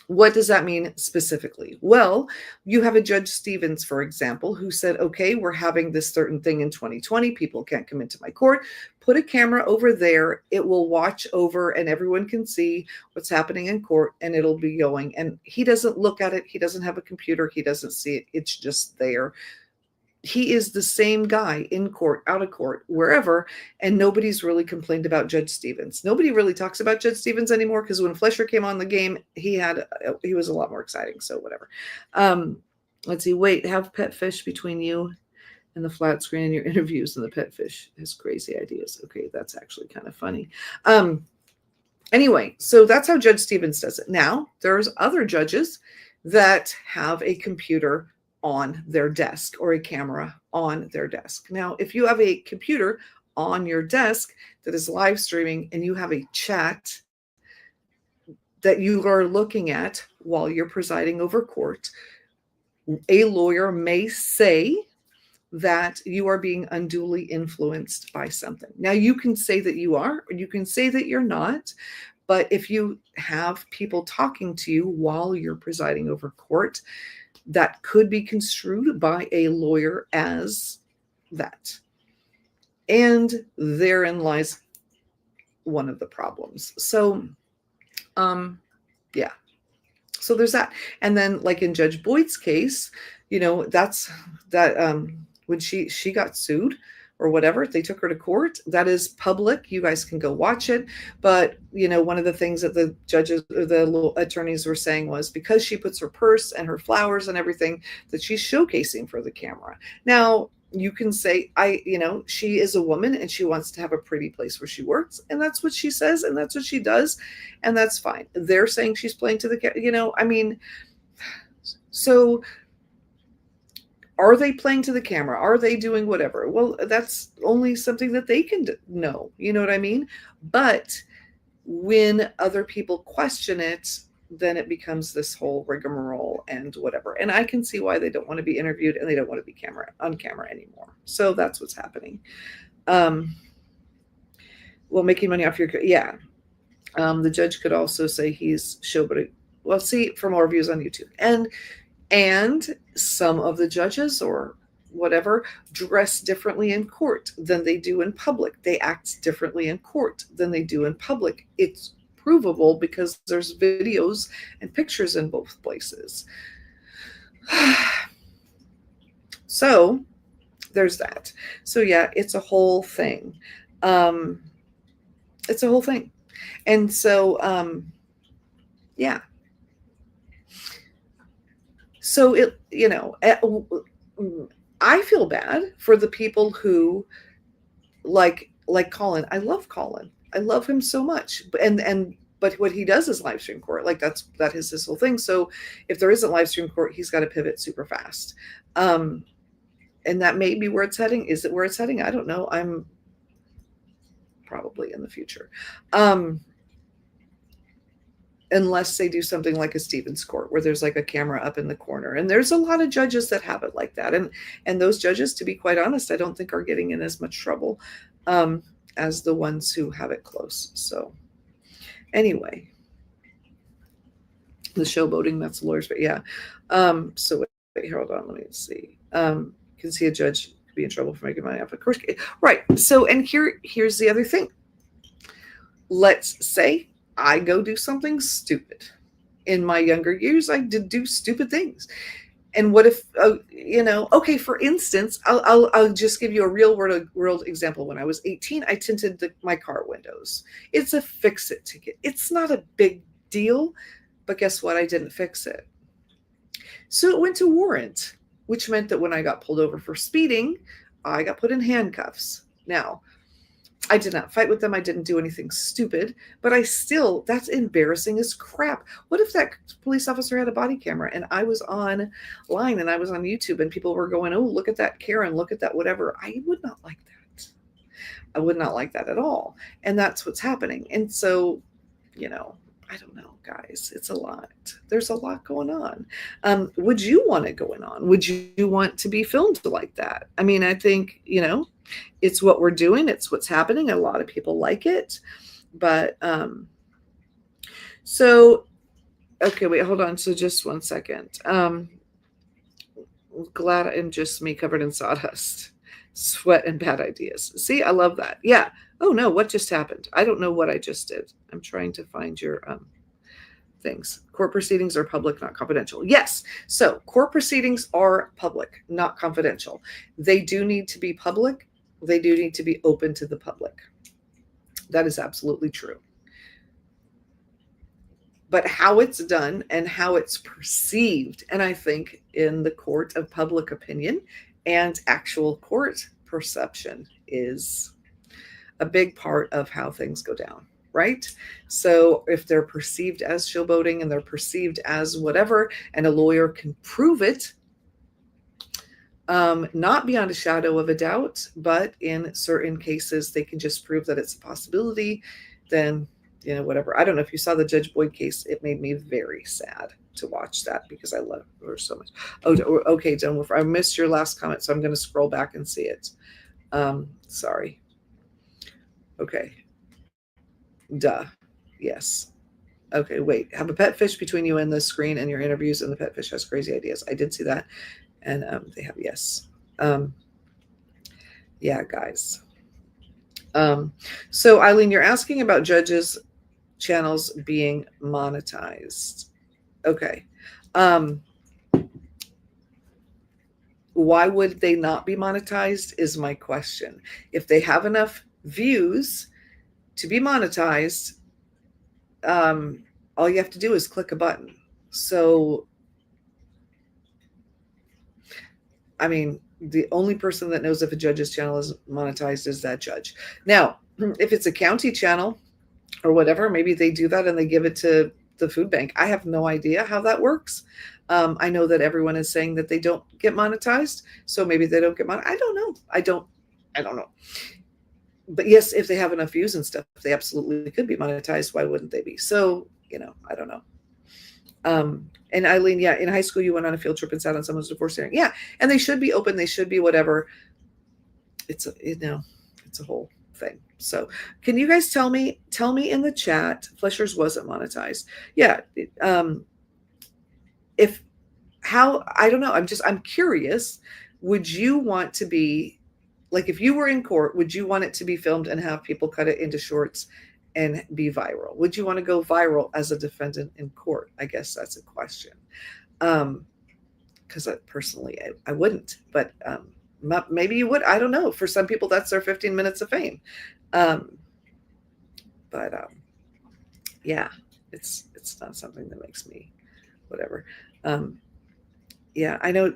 what does that mean specifically? Well, you have a Judge Stevens, for example, who said, okay, we're having this certain thing in 2020. People can't come into my court. Put a camera over there. It will watch over and everyone can see what's happening in court and it'll be going. And he doesn't look at it. He doesn't have a computer. He doesn't see it. It's just there. He is the same guy in court, out of court, wherever, and nobody's really complained about Judge Stevens. Nobody really talks about Judge Stevens anymore because when Fleischer came on the game, he was a lot more exciting. So whatever. Let's see. Wait, have pet fish between you and the flat screen in your interviews, and the pet fish has crazy ideas. Okay, that's actually kind of funny. Anyway, so that's how Judge Stevens does it. Now, there's other judges that have a computer on their desk or a camera on their desk. Now, if you have a computer on your desk that is live streaming and you have a chat that you are looking at while you're presiding over court, a lawyer may say that you are being unduly influenced by something. Now, you can say that you are, or you can say that you're not. But if you have people talking to you while you're presiding over court, that could be construed by a lawyer as that. And therein lies one of the problems. So, yeah. So there's that. And then like in Judge Boyd's case, that's that when she got sued or whatever, they took her to court. That is public. You guys can go watch it. But, one of the things that the judges or the attorneys were saying was because she puts her purse and her flowers and everything that she's showcasing for the camera. Now, you can say, she is a woman and she wants to have a pretty place where she works. And that's what she says. And that's what she does. And that's fine. They're saying she's playing to the, so are they playing to the camera? Are they doing whatever? Well, that's only something that they can know. You know what I mean? But when other people question it, then it becomes this whole rigmarole and whatever. And I can see why they don't want to be interviewed and they don't want to be on camera anymore. So that's what's happening. Well, making money off your, yeah. The judge could also say he's showboating. Well, see, for more views on YouTube. And some of the judges or whatever dress differently in court than they do in public. They act differently in court than they do in public. It's provable because there's videos and pictures in both places. So there's that. So yeah, it's a whole thing. It's a whole thing. And so, yeah. So it, I feel bad for the people who like Colin. I love Colin. I love him so much. But what he does is live stream court. Like that is his whole thing. So if there isn't live stream court, he's got to pivot super fast. And that may be where it's heading. Is it where it's heading? I don't know. I'm probably in the future. Unless they do something like a Stevens court where there's like a camera up in the corner. And there's a lot of judges that have it like that. And those judges, to be quite honest, I don't think are getting in as much trouble as the ones who have it close. So anyway, the showboating, that's lawyers, but yeah. So wait, hold on, let me see. Can see a judge be in trouble for making money off of course. Right. So, and here's the other thing. Let's say I go do something stupid. In my younger years, I did do stupid things. And what if, okay, for instance, I'll just give you a real world example. When I was 18, I tinted my car windows. It's a fix-it ticket. It's not a big deal, but guess what? I didn't fix it. So it went to warrant, which meant that when I got pulled over for speeding, I got put in handcuffs. Now, I did not fight with them. I didn't do anything stupid, but that's embarrassing as crap. What if that police officer had a body camera and I was online and I was on YouTube and people were going, oh, look at that Karen, look at that, whatever. I would not like that. I would not like that at all. And that's what's happening. And so, I don't know, guys, it's a lot. There's a lot going on. Would you want it going on? Would you want to be filmed like that? I mean, I think, it's what we're doing. It's what's happening. A lot of people like it. But so, okay, wait, hold on. So just one second. Glad I'm just me covered in sawdust, sweat, and bad ideas. See, I love that. Yeah. Oh, no, what just happened? I don't know what I just did. I'm trying to find your things. Court proceedings are public, not confidential. Yes. So court proceedings are public, not confidential. They do need to be public. They do need to be open to the public. That is absolutely true. But how it's done and how it's perceived, and I think in the court of public opinion and actual court perception is a big part of how things go down, right? So if they're perceived as showboating and they're perceived as whatever, and a lawyer can prove it, not beyond a shadow of a doubt, but in certain cases, they can just prove that it's a possibility, then, whatever. I don't know if you saw the Judge Boyd case. It made me very sad to watch that because I love her so much. Oh, okay, Jennifer, I missed your last comment, so I'm going to scroll back and see it. Sorry. Okay. Duh. Yes. Okay, wait. Have a pet fish between you and the screen and your interviews, and the pet fish has crazy ideas. I did see that. And they have yes. Yeah, guys. So Eileen, you're asking about judges' channels being monetized. Okay. Why would they not be monetized is my question. If they have enough views to be monetized, all you have to do is click a button. So, I mean, the only person that knows if a judge's channel is monetized is that judge. Now, if it's a county channel or whatever, maybe they do that and they give it to the food bank. I have no idea how that works. I know that everyone is saying that they don't get monetized, so maybe they don't get monetized. I don't know. I don't know. But yes, if they have enough views and stuff, they absolutely could be monetized. Why wouldn't they be? So, I don't know. And Eileen, yeah, in high school, you went on a field trip and sat on someone's divorce hearing. Yeah. And they should be open. They should be whatever. It's a whole thing. So can you guys tell me in the chat, Fleischer's wasn't monetized. Yeah. I don't know. I'm curious. Would you want to be like, if you were in court, would you want it to be filmed and have people cut it into shorts and be viral? Would you want to go viral as a defendant in court? I guess that's a question. Because personally, I wouldn't, but maybe you would. I don't know. For some people, that's their 15 minutes of fame. Yeah, it's not something that makes me whatever. Yeah, I know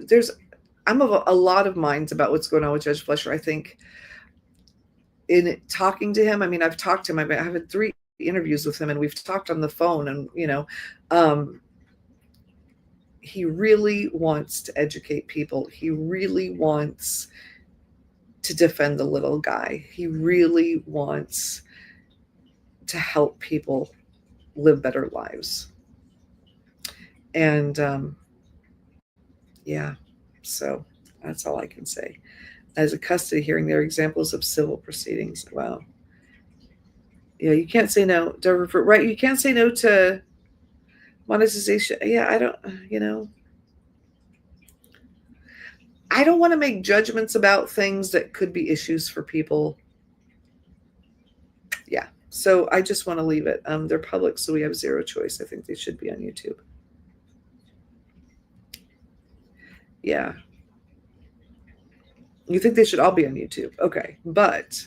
I'm of a lot of minds about what's going on with Judge Fleischer. I think in talking to him, I mean, I've talked to him. I've had 3 interviews with him, and we've talked on the phone, and he really wants to educate people. He really wants to defend the little guy. He really wants to help people live better lives. And yeah, so that's all I can say. As a custody hearing, there are examples of civil proceedings. Wow. Yeah, you can't say no. Right, you can't say no to monetization. Yeah, I don't want to make judgments about things that could be issues for people. Yeah, so I just want to leave it. They're public, so we have zero choice. I think they should be on YouTube. Yeah. You think they should all be on YouTube? Okay, but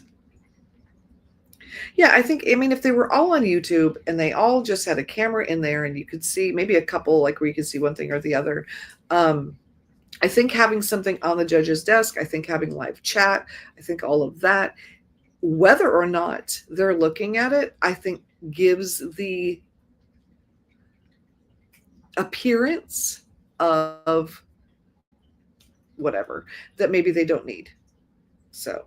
yeah, I mean, if they were all on YouTube and they all just had a camera in there and you could see maybe a couple, like where you could see one thing or the other. I think having something on the judge's desk, I think having live chat, I think all of that, whether or not they're looking at it, I think gives the appearance of whatever that maybe they don't need. So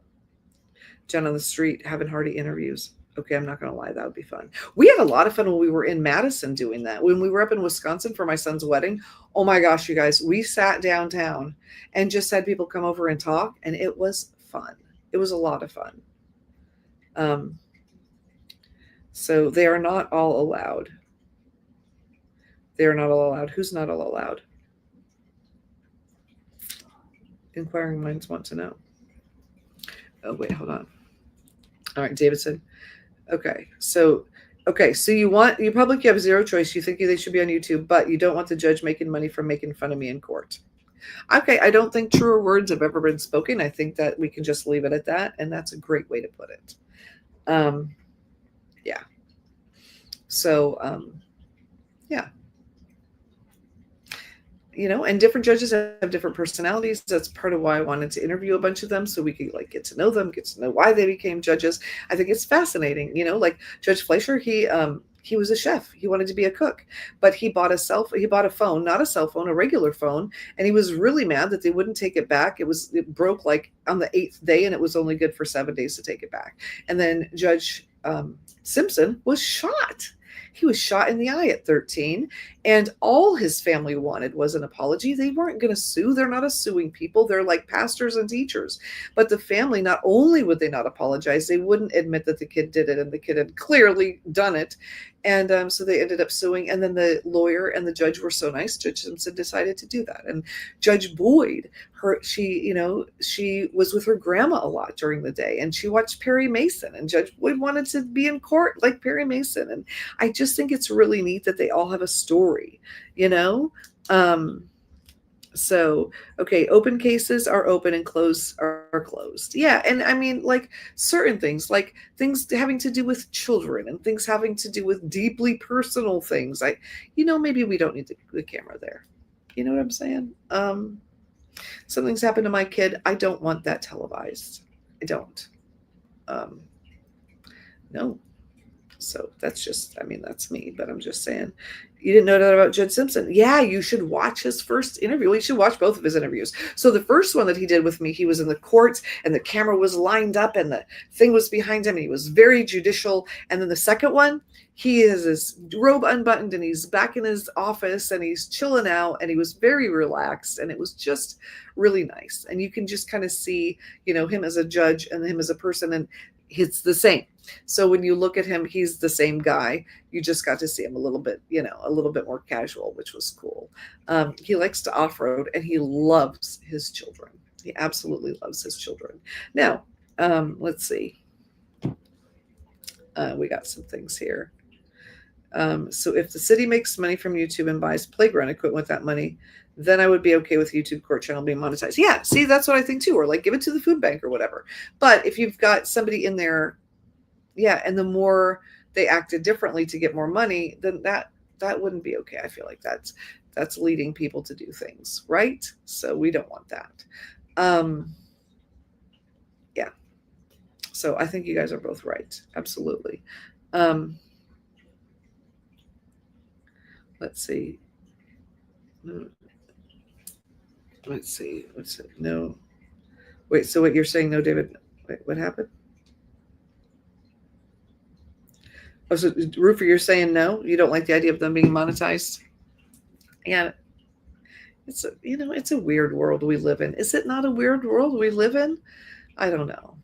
Jen on the street having hearty interviews. Okay, I'm not going to lie. That would be fun. We had a lot of fun when we were in Madison doing that. When we were up in Wisconsin for my son's wedding, oh my gosh, you guys, we sat downtown and just had people come over and talk, and it was fun. It was a lot of fun. So they are not all allowed. They are not all allowed. Who's not all allowed? Inquiring minds want to know. Oh, wait, hold on. All right, Davidson. Okay, so you have zero choice. You think they should be on YouTube, but you don't want the judge making money from making fun of me in court. Okay, I don't think truer words have ever been spoken. I think that we can just leave it at that, and that's a great way to put it. Yeah. So, yeah. And different judges have different personalities. That's part of why I wanted to interview a bunch of them, so we could get to know them, get to know why they became judges. I think it's fascinating. Like Judge Fleischer, he was a chef. He wanted to be a cook, but he bought a phone, not a cell phone, a regular phone. And he was really mad that they wouldn't take it back. It broke like on the 8th day, and it was only good for 7 days to take it back. And then Judge Simpson was shot. He was shot in the eye at 13, and all his family wanted was an apology. They weren't going to sue. They're not a suing people. They're like pastors and teachers. But the family, not only would they not apologize, they wouldn't admit that the kid did it, and the kid had clearly done it. And so they ended up suing. And then the lawyer and the judge were so nice. Judge Simpson decided to do that. And Judge Boyd, she was with her grandma a lot during the day, and she watched Perry Mason. And Judge Boyd wanted to be in court like Perry Mason. And I just think it's really neat that they all have a story, So, okay, open cases are open and closed are closed. Yeah, and I mean, like certain things, like things having to do with children and things having to do with deeply personal things. Maybe we don't need the camera there. You know what I'm saying? Something's happened to my kid. I don't want that televised. I don't. No. So that's me, but I'm just saying. You didn't know that about Judge Simpson? Yeah, you should watch his first interview. Well, you should watch both of his interviews. So the first one that he did with me, he was in the court and the camera was lined up and the thing was behind him and he was very judicial. And then the second one, he has his robe unbuttoned and he's back in his office and he's chilling out and he was very relaxed and it was just really nice. And you can just kind of see, him as a judge and him as a person. And It's the same. So when you look at him, he's the same guy. You just got to see him a little bit, a little bit more casual, which was cool. He likes to off-road and he loves his children. He absolutely loves his children. Now, let's see. We got some things here. So if the city makes money from YouTube and buys playground equipment with that money, then I would be okay with YouTube court channel being monetized. Yeah, see, that's what I think too. Or like give it to the food bank or whatever. But if you've got somebody in there, yeah, and the more they acted differently to get more money, then that wouldn't be okay. I feel like that's leading people to do things, right? So we don't want that. Yeah. So I think you guys are both right. Absolutely. Let's see. Let's see. What's it? No. Wait, so what you're saying, no, David? Wait, what happened? Oh, so Roofer, you're saying no? You don't like the idea of them being monetized? Yeah. It's a weird world we live in. Is it not a weird world we live in? I don't know.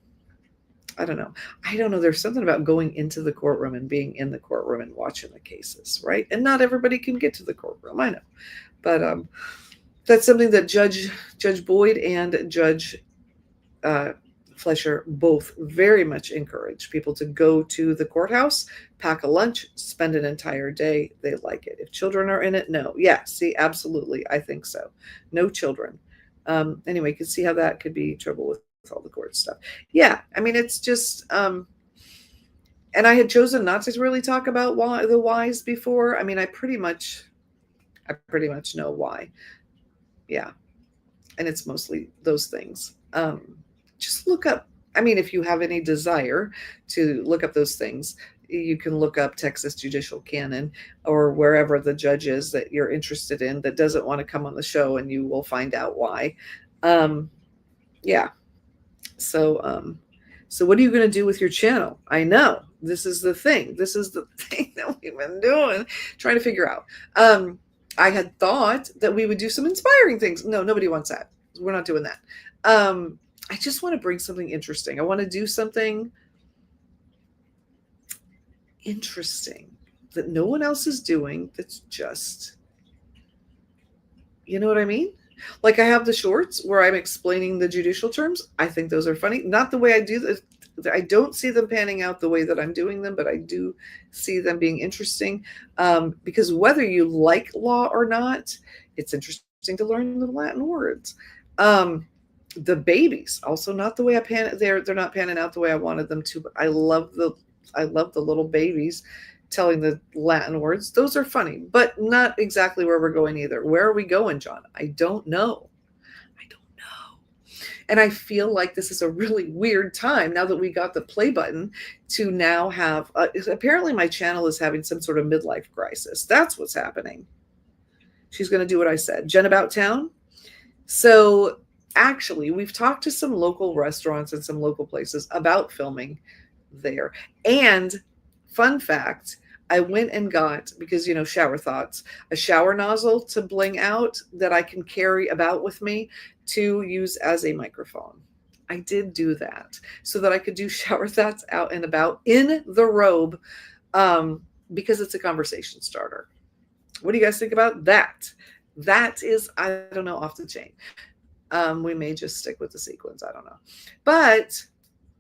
I don't know. There's something about going into the courtroom and being in the courtroom and watching the cases, right? And not everybody can get to the courtroom. I know. But that's something that Judge Boyd and Judge Fleischer both very much encourage people to go to the courthouse, pack a lunch, spend an entire day. They like it. If children are in it, no. Yeah, see, absolutely. I think so. No children. Anyway, you can see how that could be trouble with all the court stuff. Yeah, I mean, it's just, and I had chosen not to really talk about the whys before. I mean, I pretty much know why. Yeah, and it's mostly those things. Just look up, I mean, if you have any desire to look up those things, you can look up Texas Judicial Canon or wherever the judge is that you're interested in that doesn't want to come on the show, and you will find out why. Yeah. So what are you going to do with your channel? I know this is the thing. This is the thing that we've been doing, trying to figure out. I had thought that we would do some inspiring things. No, nobody wants that. We're not doing that. I just want to bring something interesting. I want to do something interesting that no one else is doing. That's just, you know what I mean? Like I have the shorts where I'm explaining the judicial terms. I think those are funny. Not the way I do this. I don't see them panning out the way that I'm doing them, but I do see them being interesting because whether you like law or not, it's interesting to learn the Latin words. The babies also not the way I pan. They're not panning out the way I wanted them to. But I love the little babies telling the Latin words. Those are funny, but not exactly where we're going either. Where are we going, John? I don't know. And I feel like this is a really weird time now that we got the play button to now have, apparently my channel is having some sort of midlife crisis. That's what's happening. She's going to do what I said. Jen About Town. So actually, we've talked to some local restaurants and some local places about filming there. And fun fact, I went and got, because, shower thoughts, a shower nozzle to bling out that I can carry about with me to use as a microphone. I did do that so that I could do shower thoughts out and about in the robe because it's a conversation starter. What do you guys think about that? That is, I don't know, off the chain. We may just stick with the sequence. I don't know. But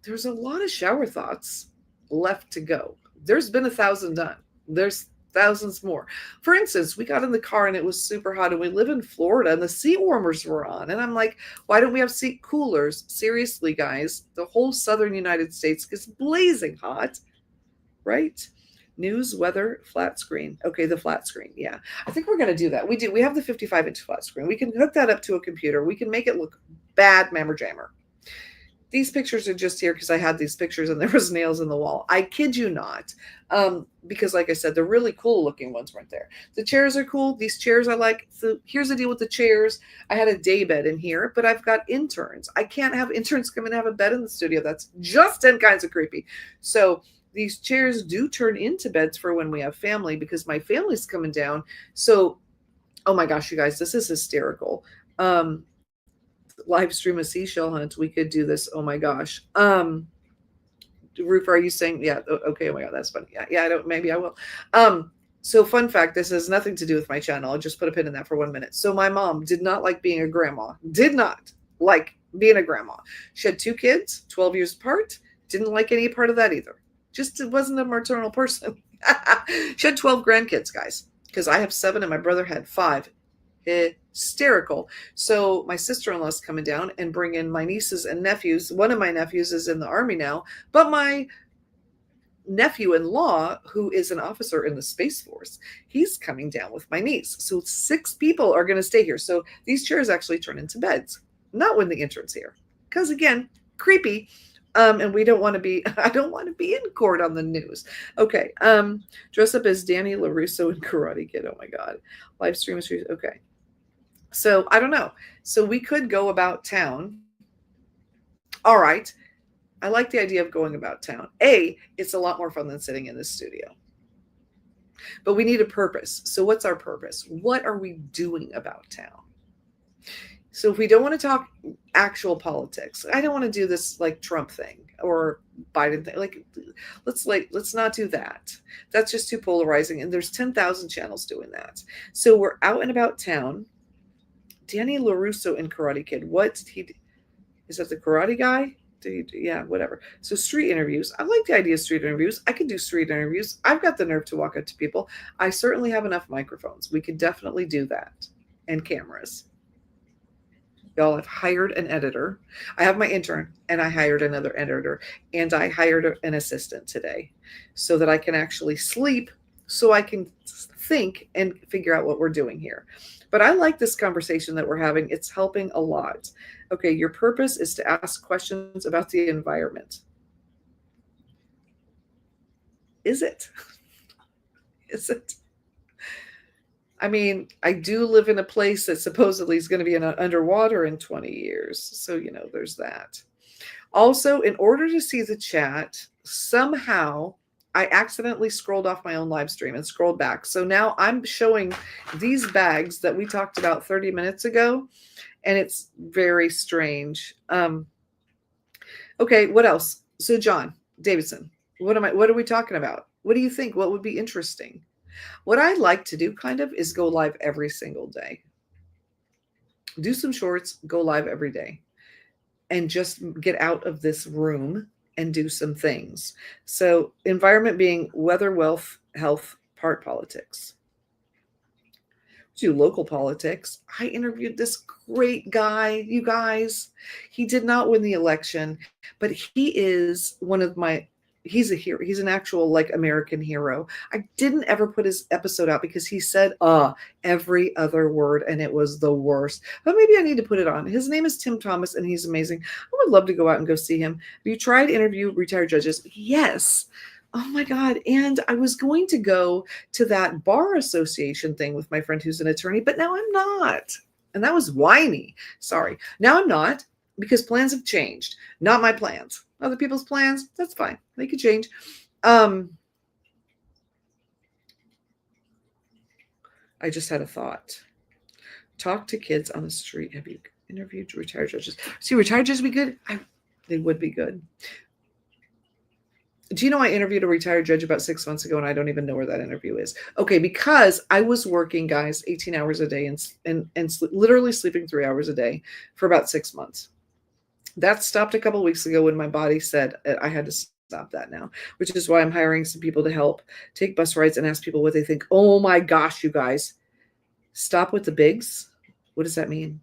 there's a lot of shower thoughts left to go. There's been 1,000 done. There's thousands more. For instance, we got in the car and it was super hot and we live in Florida and the seat warmers were on. And I'm like, why don't we have seat coolers? Seriously, guys, the whole southern United States is blazing hot, right? News, weather, flat screen. Okay, the flat screen. Yeah, I think we're going to do that. We do. We have the 55-inch flat screen. We can hook that up to a computer. We can make it look bad, mammer jammer. These pictures are just here because I had these pictures and there was nails in the wall. I kid you not. Because like I said, the really cool looking ones weren't there. The chairs are cool. These chairs I like. So here's the deal with the chairs. I had a day bed in here, but I've got interns. I can't have interns come and have a bed in the studio. That's just 10 kinds of creepy. So these chairs do turn into beds for when we have family because my family's coming down. So, oh my gosh, you guys, this is hysterical. Live stream a seashell hunt. We could do this. Oh my gosh. Roofer, are you saying, yeah, okay, oh my God, that's funny. Yeah, I don't, maybe I will. So fun fact, this has nothing to do with my channel. I'll just put a pin in that for 1 minute. So my mom did not like being a grandma, did not like being a grandma. She had 2 kids, 12 years apart, didn't like any part of that either. Just wasn't a maternal person. She had 12 grandkids, guys, because I have 7 and my brother had 5. Hysterical. So my sister-in-law is coming down and bringing my nieces and nephews. One of my nephews is in the Army now, but my nephew-in-law, who is an officer in the Space Force, he's coming down with my niece. So 6 people are going to stay here. So these chairs actually turn into beds, not when the intern's here, because again, creepy. And we don't want to be, I don't want to be in court on the news. Okay. Dress up as Danny LaRusso in Karate Kid. Oh my God. Live stream is, okay. So I don't know. So we could go about town. All right. I like the idea of going about town. It's a lot more fun than sitting in the studio. But we need a purpose. So what's our purpose? What are we doing about town? So if we don't want to talk actual politics, I don't want to do this like Trump thing or Biden thing. Let's not do that. That's just too polarizing. And there's 10,000 channels doing that. So we're out and about town. Danny LaRusso in Karate Kid. What did he do? Is that the karate guy? Yeah, whatever. So street interviews. I like the idea of street interviews. I could do street interviews. I've got the nerve to walk up to people. I certainly have enough microphones. We could definitely do that. And cameras. Y'all, I've hired an editor. I have my intern and I hired another editor and I hired an assistant today so that I can actually sleep so I can think and figure out what we're doing here. But I like this conversation that we're having. It's helping a lot. Okay, your purpose is to ask questions about the environment. Is it? Is it? I mean, I do live in a place that supposedly is going to be underwater in 20 years. So, there's that. Also, in order to see the chat, somehow I accidentally scrolled off my own live stream and scrolled back. So now I'm showing these bags that we talked about 30 minutes ago, and it's very strange. Okay, what else? So John Davidson, what are we talking about? What do you think? What would be interesting? What I like to do kind of is go live every single day. Do some shorts, go live every day, and just get out of this room and do some things. So environment being weather, wealth, health, part politics. Do local politics. I interviewed this great guy, you guys. He did not win the election, but he is one of my, he's a hero. He's an actual American hero. I didn't ever put his episode out because he said every other word and it was the worst. But maybe I need to put it on. His name is Tim Thomas and he's amazing. I would love to go out and go see him. Have you tried to interview retired judges? Yes. Oh my God. And I was going to go to that bar association thing with my friend who's an attorney, but now I'm not. And that was whiny. Sorry. Now I'm not because plans have changed. Not my plans. Other people's plans, that's fine. They could change. I just had a thought. Talk to kids on the street. Have you interviewed retired judges? See, retired judges would be good. They would be good. Do you know I interviewed a retired judge about 6 months ago and I don't even know where that interview is? Okay, because I was working, guys, 18 hours a day and literally sleeping 3 hours a day for about 6 months. That stopped a couple of weeks ago when my body said I had to stop that now, which is why I'm hiring some people to help take bus rides and ask people what they think. Oh my gosh, you guys. Stop with the bigs. What does that mean?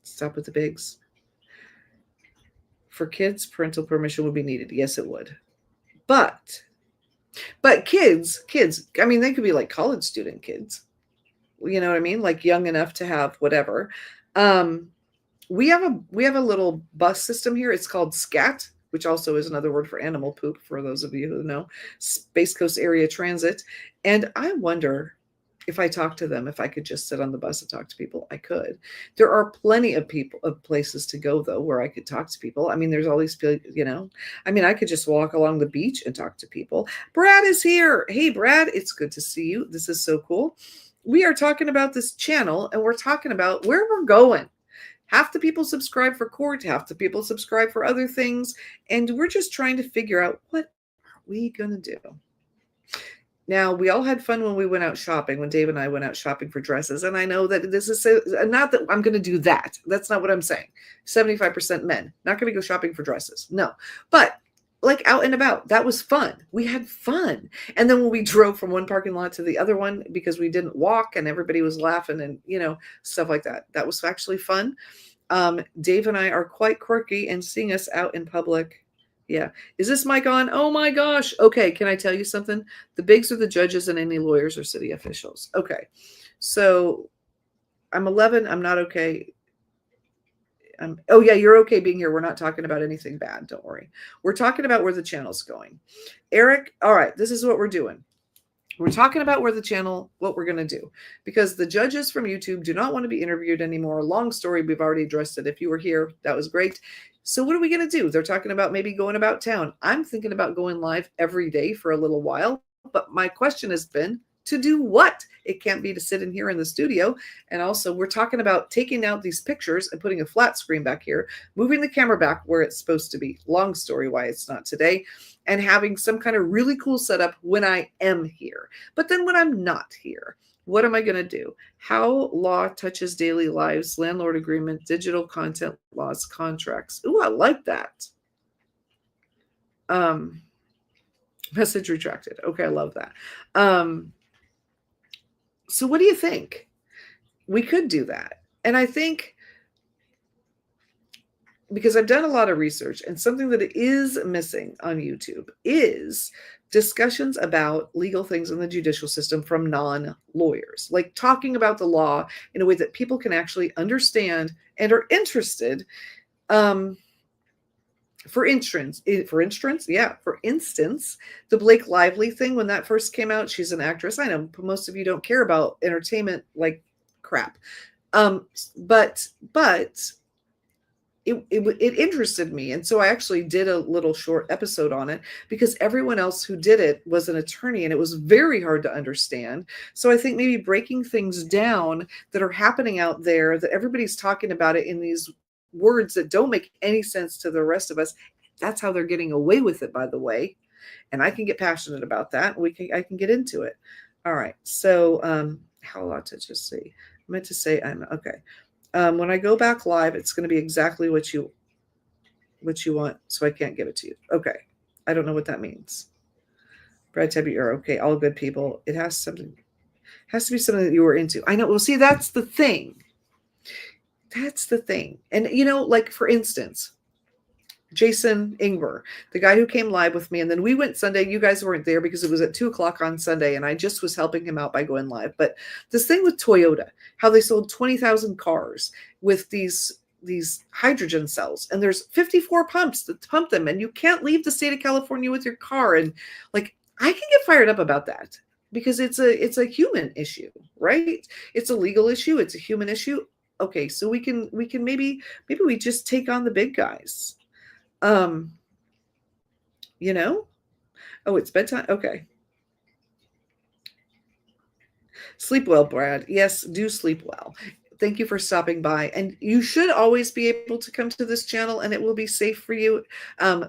Stop with the bigs. For kids, parental permission would be needed. Yes, it would. But kids, I mean, they could be like college student kids. You know what I mean? Like young enough to have whatever. We have a little bus system here. It's called SCAT, which also is another word for animal poop, for those of you who know, Space Coast Area Transit. And I wonder if I talk to them, if I could just sit on the bus and talk to people. I could. There are plenty of places to go, though, where I could talk to people. I mean, there's all these people, I mean, I could just walk along the beach and talk to people. Brad is here. Hey, Brad, it's good to see you. This is so cool. We are talking about this channel, and we're talking about where we're going. Half the people subscribe for court, half the people subscribe for other things. And we're just trying to figure out, what are we going to do? Now, we all had fun when we went out shopping, when Dave and I went out shopping for dresses. And I know that this is not that I'm going to do that. That's not what I'm saying. 75% men, not going to go shopping for dresses. No. But like out and about, that was fun. We had fun. And then when we drove from one parking lot to the other one because we didn't walk and everybody was laughing and, stuff like that. That was actually fun. Dave and I are quite quirky, and seeing us out in public. Yeah. Is this mic on? Oh my gosh. Okay. Can I tell you something? The bigs are the judges and any lawyers or city officials. Okay. So I'm 11. I'm not okay. Oh yeah, you're okay being here. We're not talking about anything bad. Don't worry. We're talking about where the channel's going. Eric. All right. This is what we're doing. We're talking about what we're going to do, because the judges from YouTube do not want to be interviewed anymore. Long story. We've already addressed it. If you were here, that was great. So what are we going to do? They're talking about maybe going about town. I'm thinking about going live every day for a little while. But my question has been, to do what? It can't be to sit in here in the studio. And also we're talking about taking out these pictures and putting a flat screen back here, moving the camera back where it's supposed to be. Long story why it's not today. And having some kind of really cool setup when I am here. But then when I'm not here, what am I going to do? How law touches daily lives, landlord agreement, digital content laws, contracts. Ooh, I like that. Message retracted. Okay, I love that. So what do you think? We could do that. And I think, because I've done a lot of research, and something that is missing on YouTube is discussions about legal things in the judicial system from non-lawyers, like talking about the law in a way that people can actually understand and are interested. For instance, the Blake Lively thing, when that first came out, she's an actress. I know most of you don't care about entertainment like crap. But it interested me. And so I actually did a little short episode on it, because everyone else who did it was an attorney and it was very hard to understand. So I think maybe breaking things down that are happening out there, that everybody's talking about it in these words that don't make any sense to the rest of us. That's how they're getting away with it, by the way. And I can get passionate about that. I can get into it. All right. So how a lot to just say. I meant to say okay. When I go back live, it's going to be exactly what you want. So I can't give it to you. Okay. I don't know what that means. Brad Tebby, you're okay. All good people. It has to be something that you were into. I know. Well, see, that's the thing. That's the thing. And, like, for instance, Jason Ingber, the guy who came live with me, and then we went Sunday. You guys weren't there because it was at 2:00 on Sunday, and I just was helping him out by going live. But this thing with Toyota, how they sold 20,000 cars with these hydrogen cells, and there's 54 pumps that pump them, and you can't leave the state of California with your car. And like, I can get fired up about that, because it's a human issue, right? It's a legal issue. It's a human issue. Okay, so we can maybe we just take on the big guys. Oh, it's bedtime. Okay. Sleep well, Brad. Yes, do sleep well. Thank you for stopping by. And you should always be able to come to this channel, and it will be safe for you.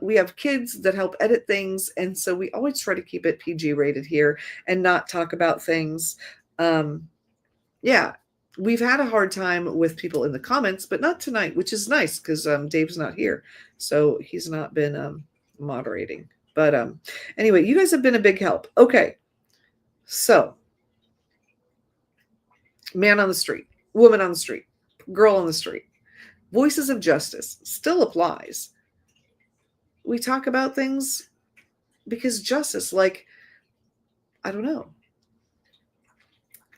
We have kids that help edit things, and so we always try to keep it PG rated here and not talk about things. Yeah. We've had a hard time with people in the comments, but not tonight, which is nice, because Dave's not here. So he's not been moderating. But anyway, you guys have been a big help. Okay. So man on the street, woman on the street, girl on the street. Voices of justice still applies. We talk about things because justice, like, I don't know.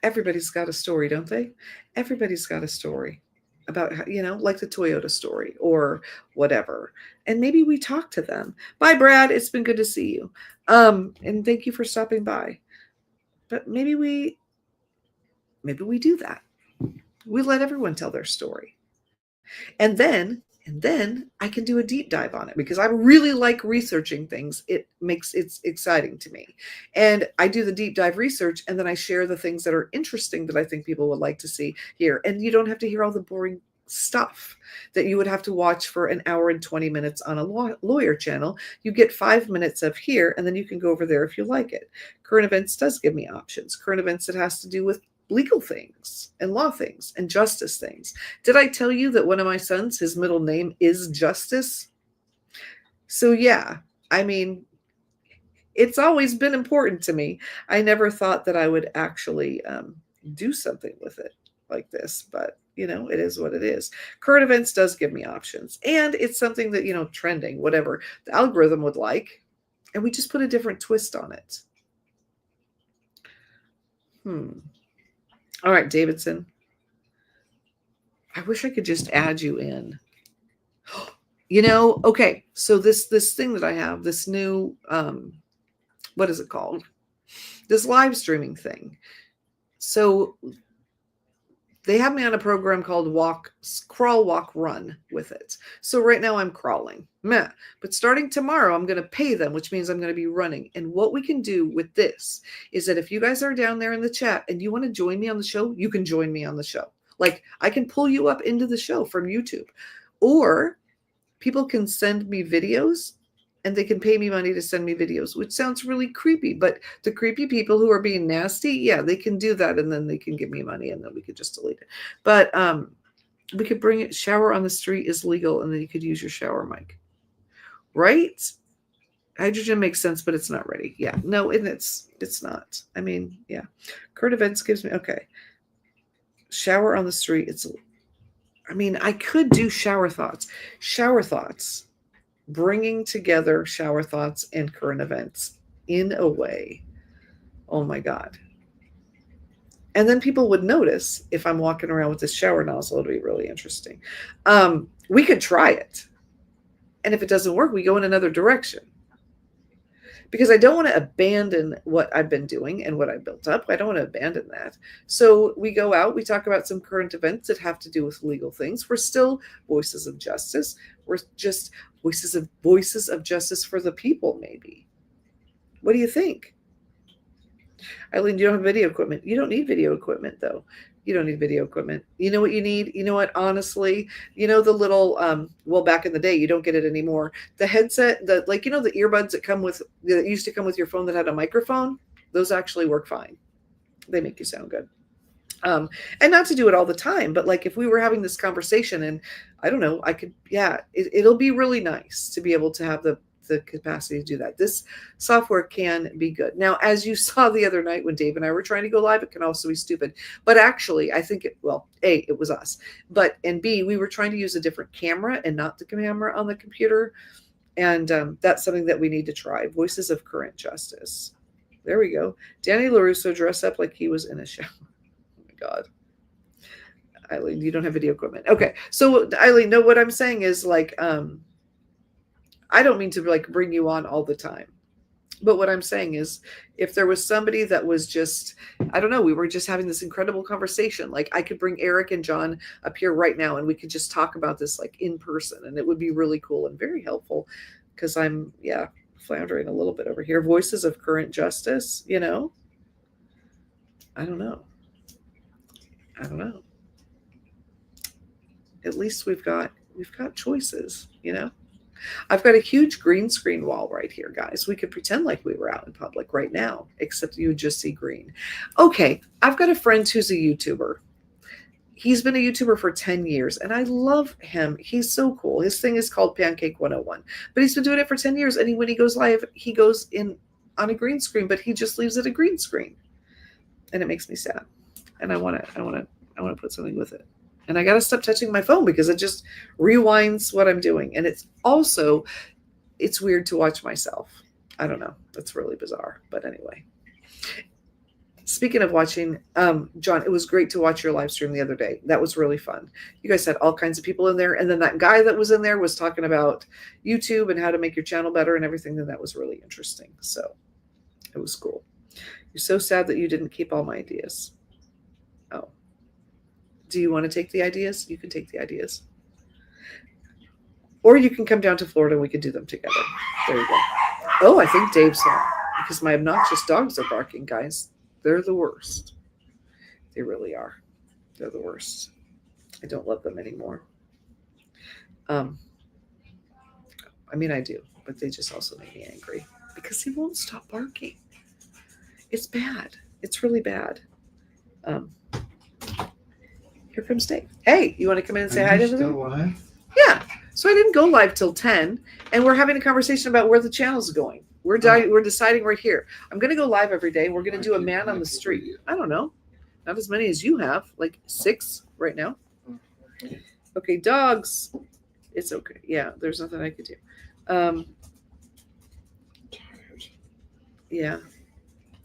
Everybody's got a story, don't they? Everybody's got a story about, like the Toyota story or whatever. And maybe we talk to them. Bye, Brad. It's been good to see you. And thank you for stopping by. But maybe we do that. We let everyone tell their story. And then I can do a deep dive on it, because I really like researching things. It's exciting to me. And I do the deep dive research, and then I share the things that are interesting that I think people would like to see here. And you don't have to hear all the boring stuff that you would have to watch for an hour and 20 minutes on a lawyer channel. You get 5 minutes of here, and then you can go over there if you like it. Current events does give me options. Current events that has to do with legal things and law things and justice things. Did I tell you that one of my sons, his middle name is Justice? So yeah, I mean, it's always been important to me. I never thought that I would actually do something with it like this, but you know, it is what it is. Current events does give me options, and it's something that, you know, trending, whatever the algorithm would like, and we just put a different twist on it. All right, Davidson. I wish I could just add you in. You know, okay, so this thing that I have, this new, what is it called? This live streaming thing. So they have me on a program called Crawl, Walk, Run with it. So right now I'm crawling. Meh. But starting tomorrow, I'm going to pay them, which means I'm going to be running. And what we can do with this is that if you guys are down there in the chat and you want to join me on the show, you can join me on the show. Like, I can pull you up into the show from YouTube. Or people can send me videos and they can pay me money to send me videos, which sounds really creepy. But the creepy people who are being nasty, yeah, they can do that. And then they can give me money and then we could just delete it. But we could bring it. Shower on the street is legal. And then you could use your shower mic. Right? Hydrogen makes sense, but it's not ready. Yeah. No, and it's not. I mean, yeah. Current events gives me, okay. Shower on the street. I mean, I could do shower thoughts. Shower thoughts. Bringing together shower thoughts and current events in a way. Oh my God. And then people would notice if I'm walking around with this shower nozzle. It'll be really interesting. We could try it. And if it doesn't work, we go in another direction. Because I don't want to abandon what I've been doing and what I built up. I don't want to abandon that. So we go out, we talk about some current events that have to do with legal things. We're still voices of justice. We're just voices of justice for the people, maybe. What do you think? Eileen, you don't have video equipment. You don't need video equipment, though. You don't need video equipment. You know what you need? You know what? Honestly, you know the little, well, back in the day, you don't get it anymore. The headset, the earbuds that used to come with your phone that had a microphone, those actually work fine. They make you sound good. And not to do it all the time, but like if we were having this conversation and I don't know, I could, yeah, it'll be really nice to be able to have the capacity to do that. This software can be good. Now, as you saw the other night when Dave and I were trying to go live, it can also be stupid. But actually, I think A, it was us. And B, we were trying to use a different camera and not the camera on the computer. And that's something that we need to try. Voices of Current Justice. There we go. Danny LaRusso dressed up like he was in a shower. Oh my God. Eileen, you don't have video equipment. Okay. So Eileen, no, what I'm saying is like, I don't mean to like bring you on all the time, but what I'm saying is if there was somebody that was just, I don't know, we were just having this incredible conversation. Like I could bring Eric and John up here right now and we could just talk about this like in person and it would be really cool and very helpful because I'm, floundering a little bit over here. Voices of Current Justice, you know, I don't know. At least we've got choices, you know. I've got a huge green screen wall right here, guys. We could pretend like we were out in public right now, except you would just see green. Okay, I've got a friend who's a YouTuber. He's been a YouTuber for 10 years, and I love him. He's so cool. His thing is called Pancake 101, but he's been doing it for 10 years, and when he goes live, he goes in on a green screen, but he just leaves it a green screen, and it makes me sad. And I want to put something with it. And I got to stop touching my phone because it just rewinds what I'm doing. And it's weird to watch myself. I don't know. It's really bizarre. But anyway, speaking of watching, John, it was great to watch your live stream the other day. That was really fun. You guys had all kinds of people in there. And then that guy that was in there was talking about YouTube and how to make your channel better and everything. And that was really interesting. So it was cool. You're so sad that you didn't keep all my ideas. Oh. Do you want to take the ideas? You can take the ideas. Or you can come down to Florida and we can do them together. There you go. Oh, I think Dave's home because my obnoxious dogs are barking, guys. They're the worst. They really are. They're the worst. I don't love them anymore. I mean, I do, but they just also make me angry because he won't stop barking. It's bad. It's really bad. Here comes Dave. Hey, you want to come in and say hi to everybody? Still live? Yeah. So I didn't go live till 10, and we're having a conversation about where the channel's going. We're deciding right here. I'm going to go live every day. We're going to do a man on the street. I don't know. Not as many as you have, like 6 right now. Okay, dogs. It's okay. Yeah, there's nothing I could do. Yeah.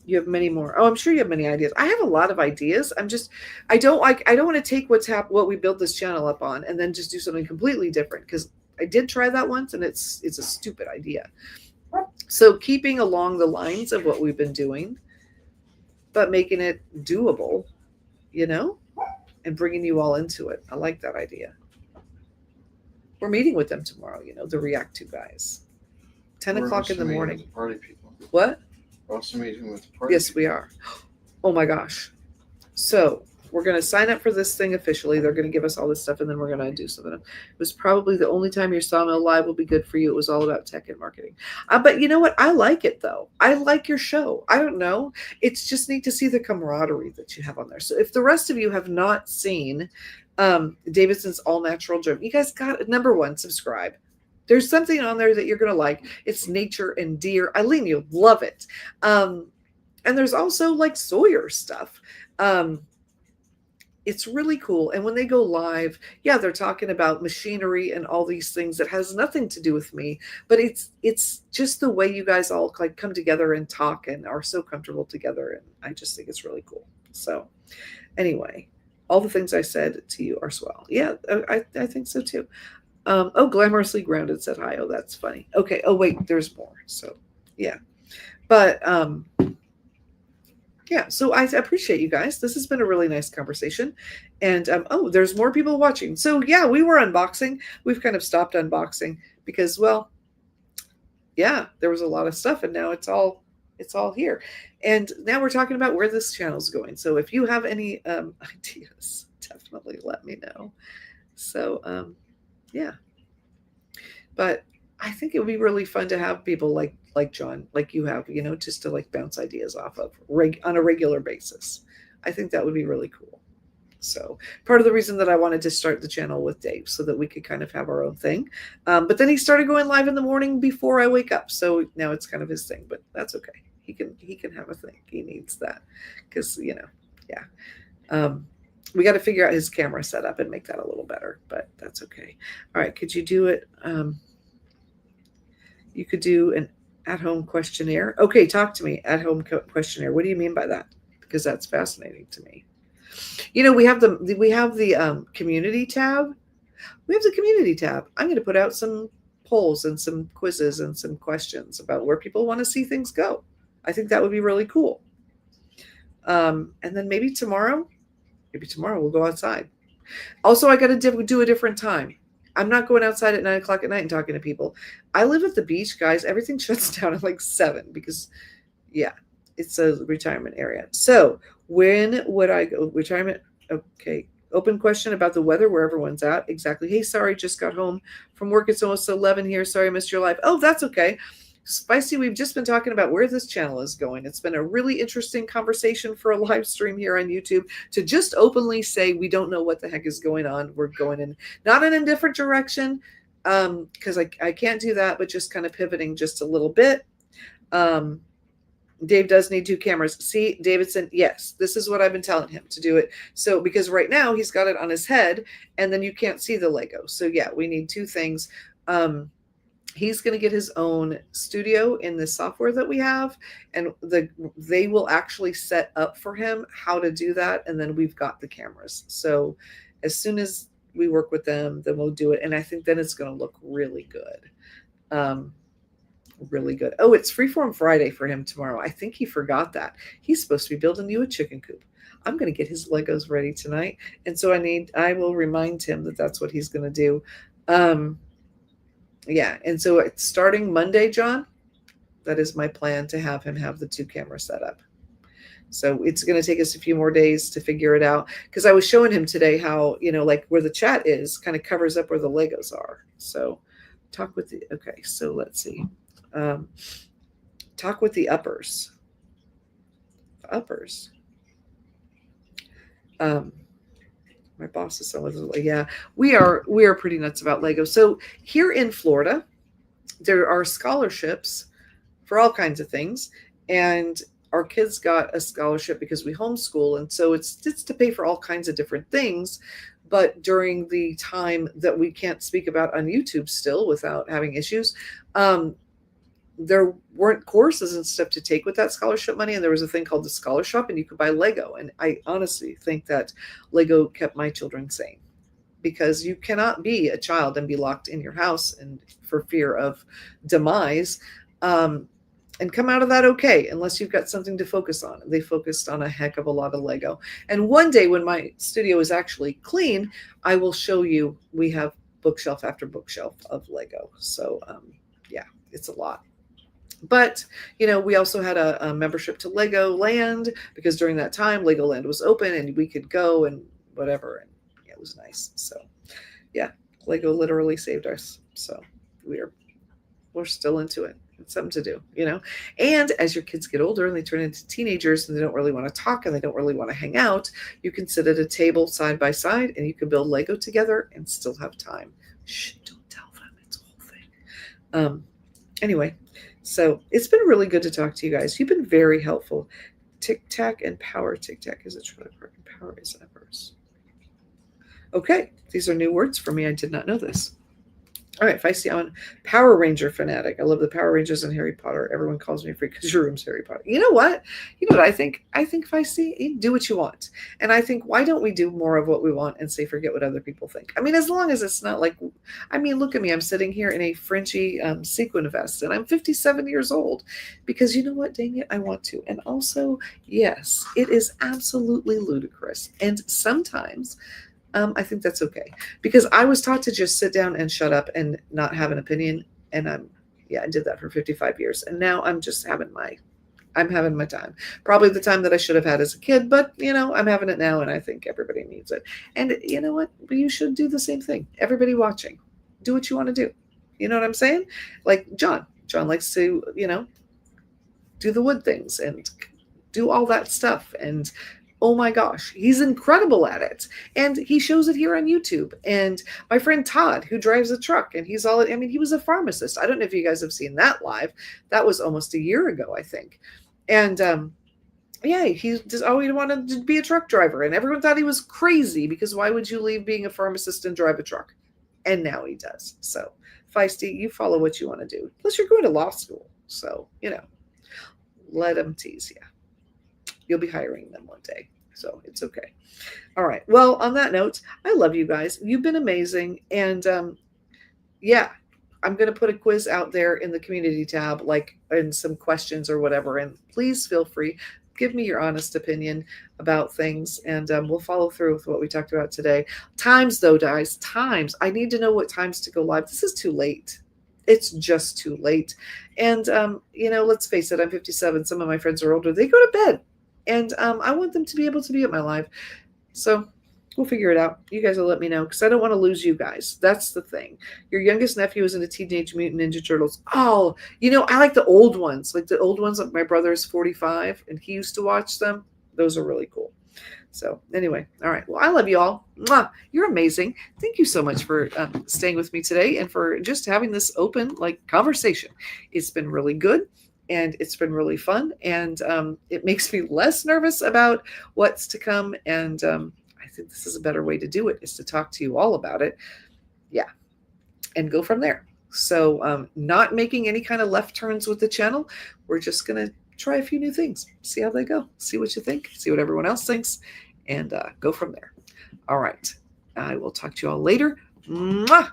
You have many more. Oh, I'm sure you have many ideas. I have a lot of ideas. I don't want to take what we built this channel up on and then just do something completely different, because I did try that once and it's a stupid idea. So keeping along the lines of what we've been doing, but making it doable, and bringing you all into it. I like that idea. We're meeting with them tomorrow, the React 2 guys. 10 o'clock in the morning. Party people. What? We're also meeting with the party. Yes, we are. Oh my gosh. So we're going to sign up for this thing officially. They're going to give us all this stuff, and then we're going to do something. It was probably the only time your Sawmill Live will be good for you. It was all about tech and marketing. But you know what? I like it, though. I like your show. I don't know. It's just neat to see the camaraderie that you have on there. So if the rest of you have not seen Davidson's All Natural Gym, you guys got number 1, subscribe. There's something on there that you're going to like. It's nature and deer. Eileen, you'll love it. And there's also like Sawyer stuff. It's really cool. And when they go live, yeah, they're talking about machinery and all these things that has nothing to do with me, but it's just the way you guys all like come together and talk and are so comfortable together. And I just think it's really cool. So anyway, all the things I said to you are swell. Yeah, I think so too. Glamorously Grounded said hi. Oh, that's funny. Okay. Oh, wait, there's more. So yeah, but yeah, so I appreciate you guys. This has been a really nice conversation. And there's more people watching. So yeah, we were unboxing. We've kind of stopped unboxing because, well, yeah, there was a lot of stuff, and now it's all here. And now we're talking about where this channel's going. So if you have any ideas, definitely let me know. So yeah, but I think it would be really fun to have people like John, like you have, just to like bounce ideas off of on a regular basis. I think that would be really cool. So part of the reason that I wanted to start the channel with Dave, so that we could kind of have our own thing. But then he started going live in the morning before I wake up. So now it's kind of his thing, but that's okay. He can have a thing. He needs that because, yeah. We got to figure out his camera setup and make that a little better, but that's okay. All right. Could you do it? You could do an at-home questionnaire. Okay. Talk to me. At-home questionnaire. What do you mean by that? Because that's fascinating to me. We have the community tab. We have the community tab. I'm going to put out some polls and some quizzes and some questions about where people want to see things go. I think that would be really cool. And then maybe tomorrow we'll go outside. Also, I got to do a different time. I'm not going outside at 9 o'clock at night and talking to people. I live at the beach, guys. Everything shuts down at like 7 because, yeah, it's a retirement area. So when would I go? Retirement. Okay. Open question about the weather, where everyone's at. Exactly. Hey, sorry, just got home from work. It's almost 11 here. Sorry, I missed your live. Oh, that's okay. Spicy, we've just been talking about where this channel is going. It's been a really interesting conversation for a live stream here on YouTube to just openly say we don't know what the heck is going on. We're going not in a different direction because I can't do that, but just kind of pivoting just a little bit. Dave does need 2 cameras. See, Davidson, yes, this is what I've been telling him to do it. So because right now he's got it on his head and then you can't see the Lego. So yeah, we need 2 things. He's going to get his own studio in the software that we have, and they will actually set up for him how to do that. And then we've got the cameras. So as soon as we work with them, then we'll do it. And I think then it's going to look really good. Really good. Oh, it's Freeform Friday for him tomorrow. I think he forgot that. He's supposed to be building you a chicken coop. I'm going to get his Legos ready tonight. And so I will remind him that that's what he's going to do. Yeah. And so it's starting Monday, John, that is my plan, to have him have the 2 camera setup. So it's going to take us a few more days to figure it out. Because I was showing him today how, like where the chat is kind of covers up where the Legos are. So okay, so let's see. Talk with the uppers. Uppers. My boss is so, yeah, we are pretty nuts about Lego. So here in Florida, there are scholarships for all kinds of things. And our kids got a scholarship because we homeschool. And so it's to pay for all kinds of different things. But during the time that we can't speak about on YouTube still without having issues, there weren't courses and stuff to take with that scholarship money. And there was a thing called the Scholar Shop, and you could buy Lego. And I honestly think that Lego kept my children sane, because you cannot be a child and be locked in your house and for fear of demise, and come out of that okay, unless you've got something to focus on. They focused on a heck of a lot of Lego. And one day when my studio is actually clean, I will show you, we have bookshelf after bookshelf of Lego. So yeah, it's a lot. But, we also had a membership to Legoland, because during that time, Legoland was open and we could go and whatever. And yeah, it was nice. So yeah, Lego literally saved us. So we're still into it. It's something to do, and as your kids get older and they turn into teenagers and they don't really want to talk and they don't really want to hang out, you can sit at a table side by side and you can build Lego together and still have time. Shh, don't tell them. It's a whole thing. Anyway, so it's been really good to talk to you guys. You've been very helpful. Tic-tac and power. Tic-tac is a trailer park and power is uppers. Okay, these are new words for me. I did not know this. All right, Feisty, I'm a Power Ranger fanatic. I love the Power Rangers and Harry Potter. Everyone calls me a freak because your room's Harry Potter. You know what? I think? I think, Feisty, you do what you want. And I think, why don't we do more of what we want and say, forget what other people think? I mean, as long as it's not like, look at me. I'm sitting here in a Frenchy sequin vest, and I'm 57 years old because you know what? Dang it, I want to. And also, yes, it is absolutely ludicrous. And sometimes I think that's okay, because I was taught to just sit down and shut up and not have an opinion. And I did that for 55 years. And now I'm just having my time, probably the time that I should have had as a kid, but I'm having it now. And I think everybody needs it. And you know what? You should do the same thing. Everybody watching, do what you want to do. You know what I'm saying? Like John likes to, do the wood things and do all that stuff. And oh my gosh, he's incredible at it. And he shows it here on YouTube. And my friend Todd, who drives a truck, and he was a pharmacist. I don't know if you guys have seen that live. That was almost a year ago, I think. And he just always wanted to be a truck driver. And everyone thought he was crazy, because why would you leave being a pharmacist and drive a truck? And now he does. So Feisty, you follow what you want to do. Plus you're going to law school. So, let them tease you. You'll be hiring them one day. So it's okay. All right. Well, on that note, I love you guys. You've been amazing. And I'm going to put a quiz out there in the community tab, and some questions or whatever. And please feel free. Give me your honest opinion about things, and we'll follow through with what we talked about today. Times, though, guys, times. I need to know what times to go live. This is too late. It's just too late. And, let's face it, I'm 57. Some of my friends are older. They go to bed. And I want them to be able to be at my live. So we'll figure it out. You guys will let me know, because I don't want to lose you guys. That's the thing. Your youngest nephew is into Teenage Mutant Ninja Turtles. Oh, I like the old ones. Like the old ones. My brother is 45, and he used to watch them. Those are really cool. So anyway, all right. Well, I love you all. Mwah. You're amazing. Thank you so much for staying with me today and for just having this open conversation. It's been really good. And it's been really fun, and it makes me less nervous about what's to come. And I think this is a better way to do it, is to talk to you all about it. Yeah. And go from there. So not making any kind of left turns with the channel. We're just going to try a few new things, see how they go, see what you think, see what everyone else thinks, and go from there. All right. I will talk to you all later. Mwah!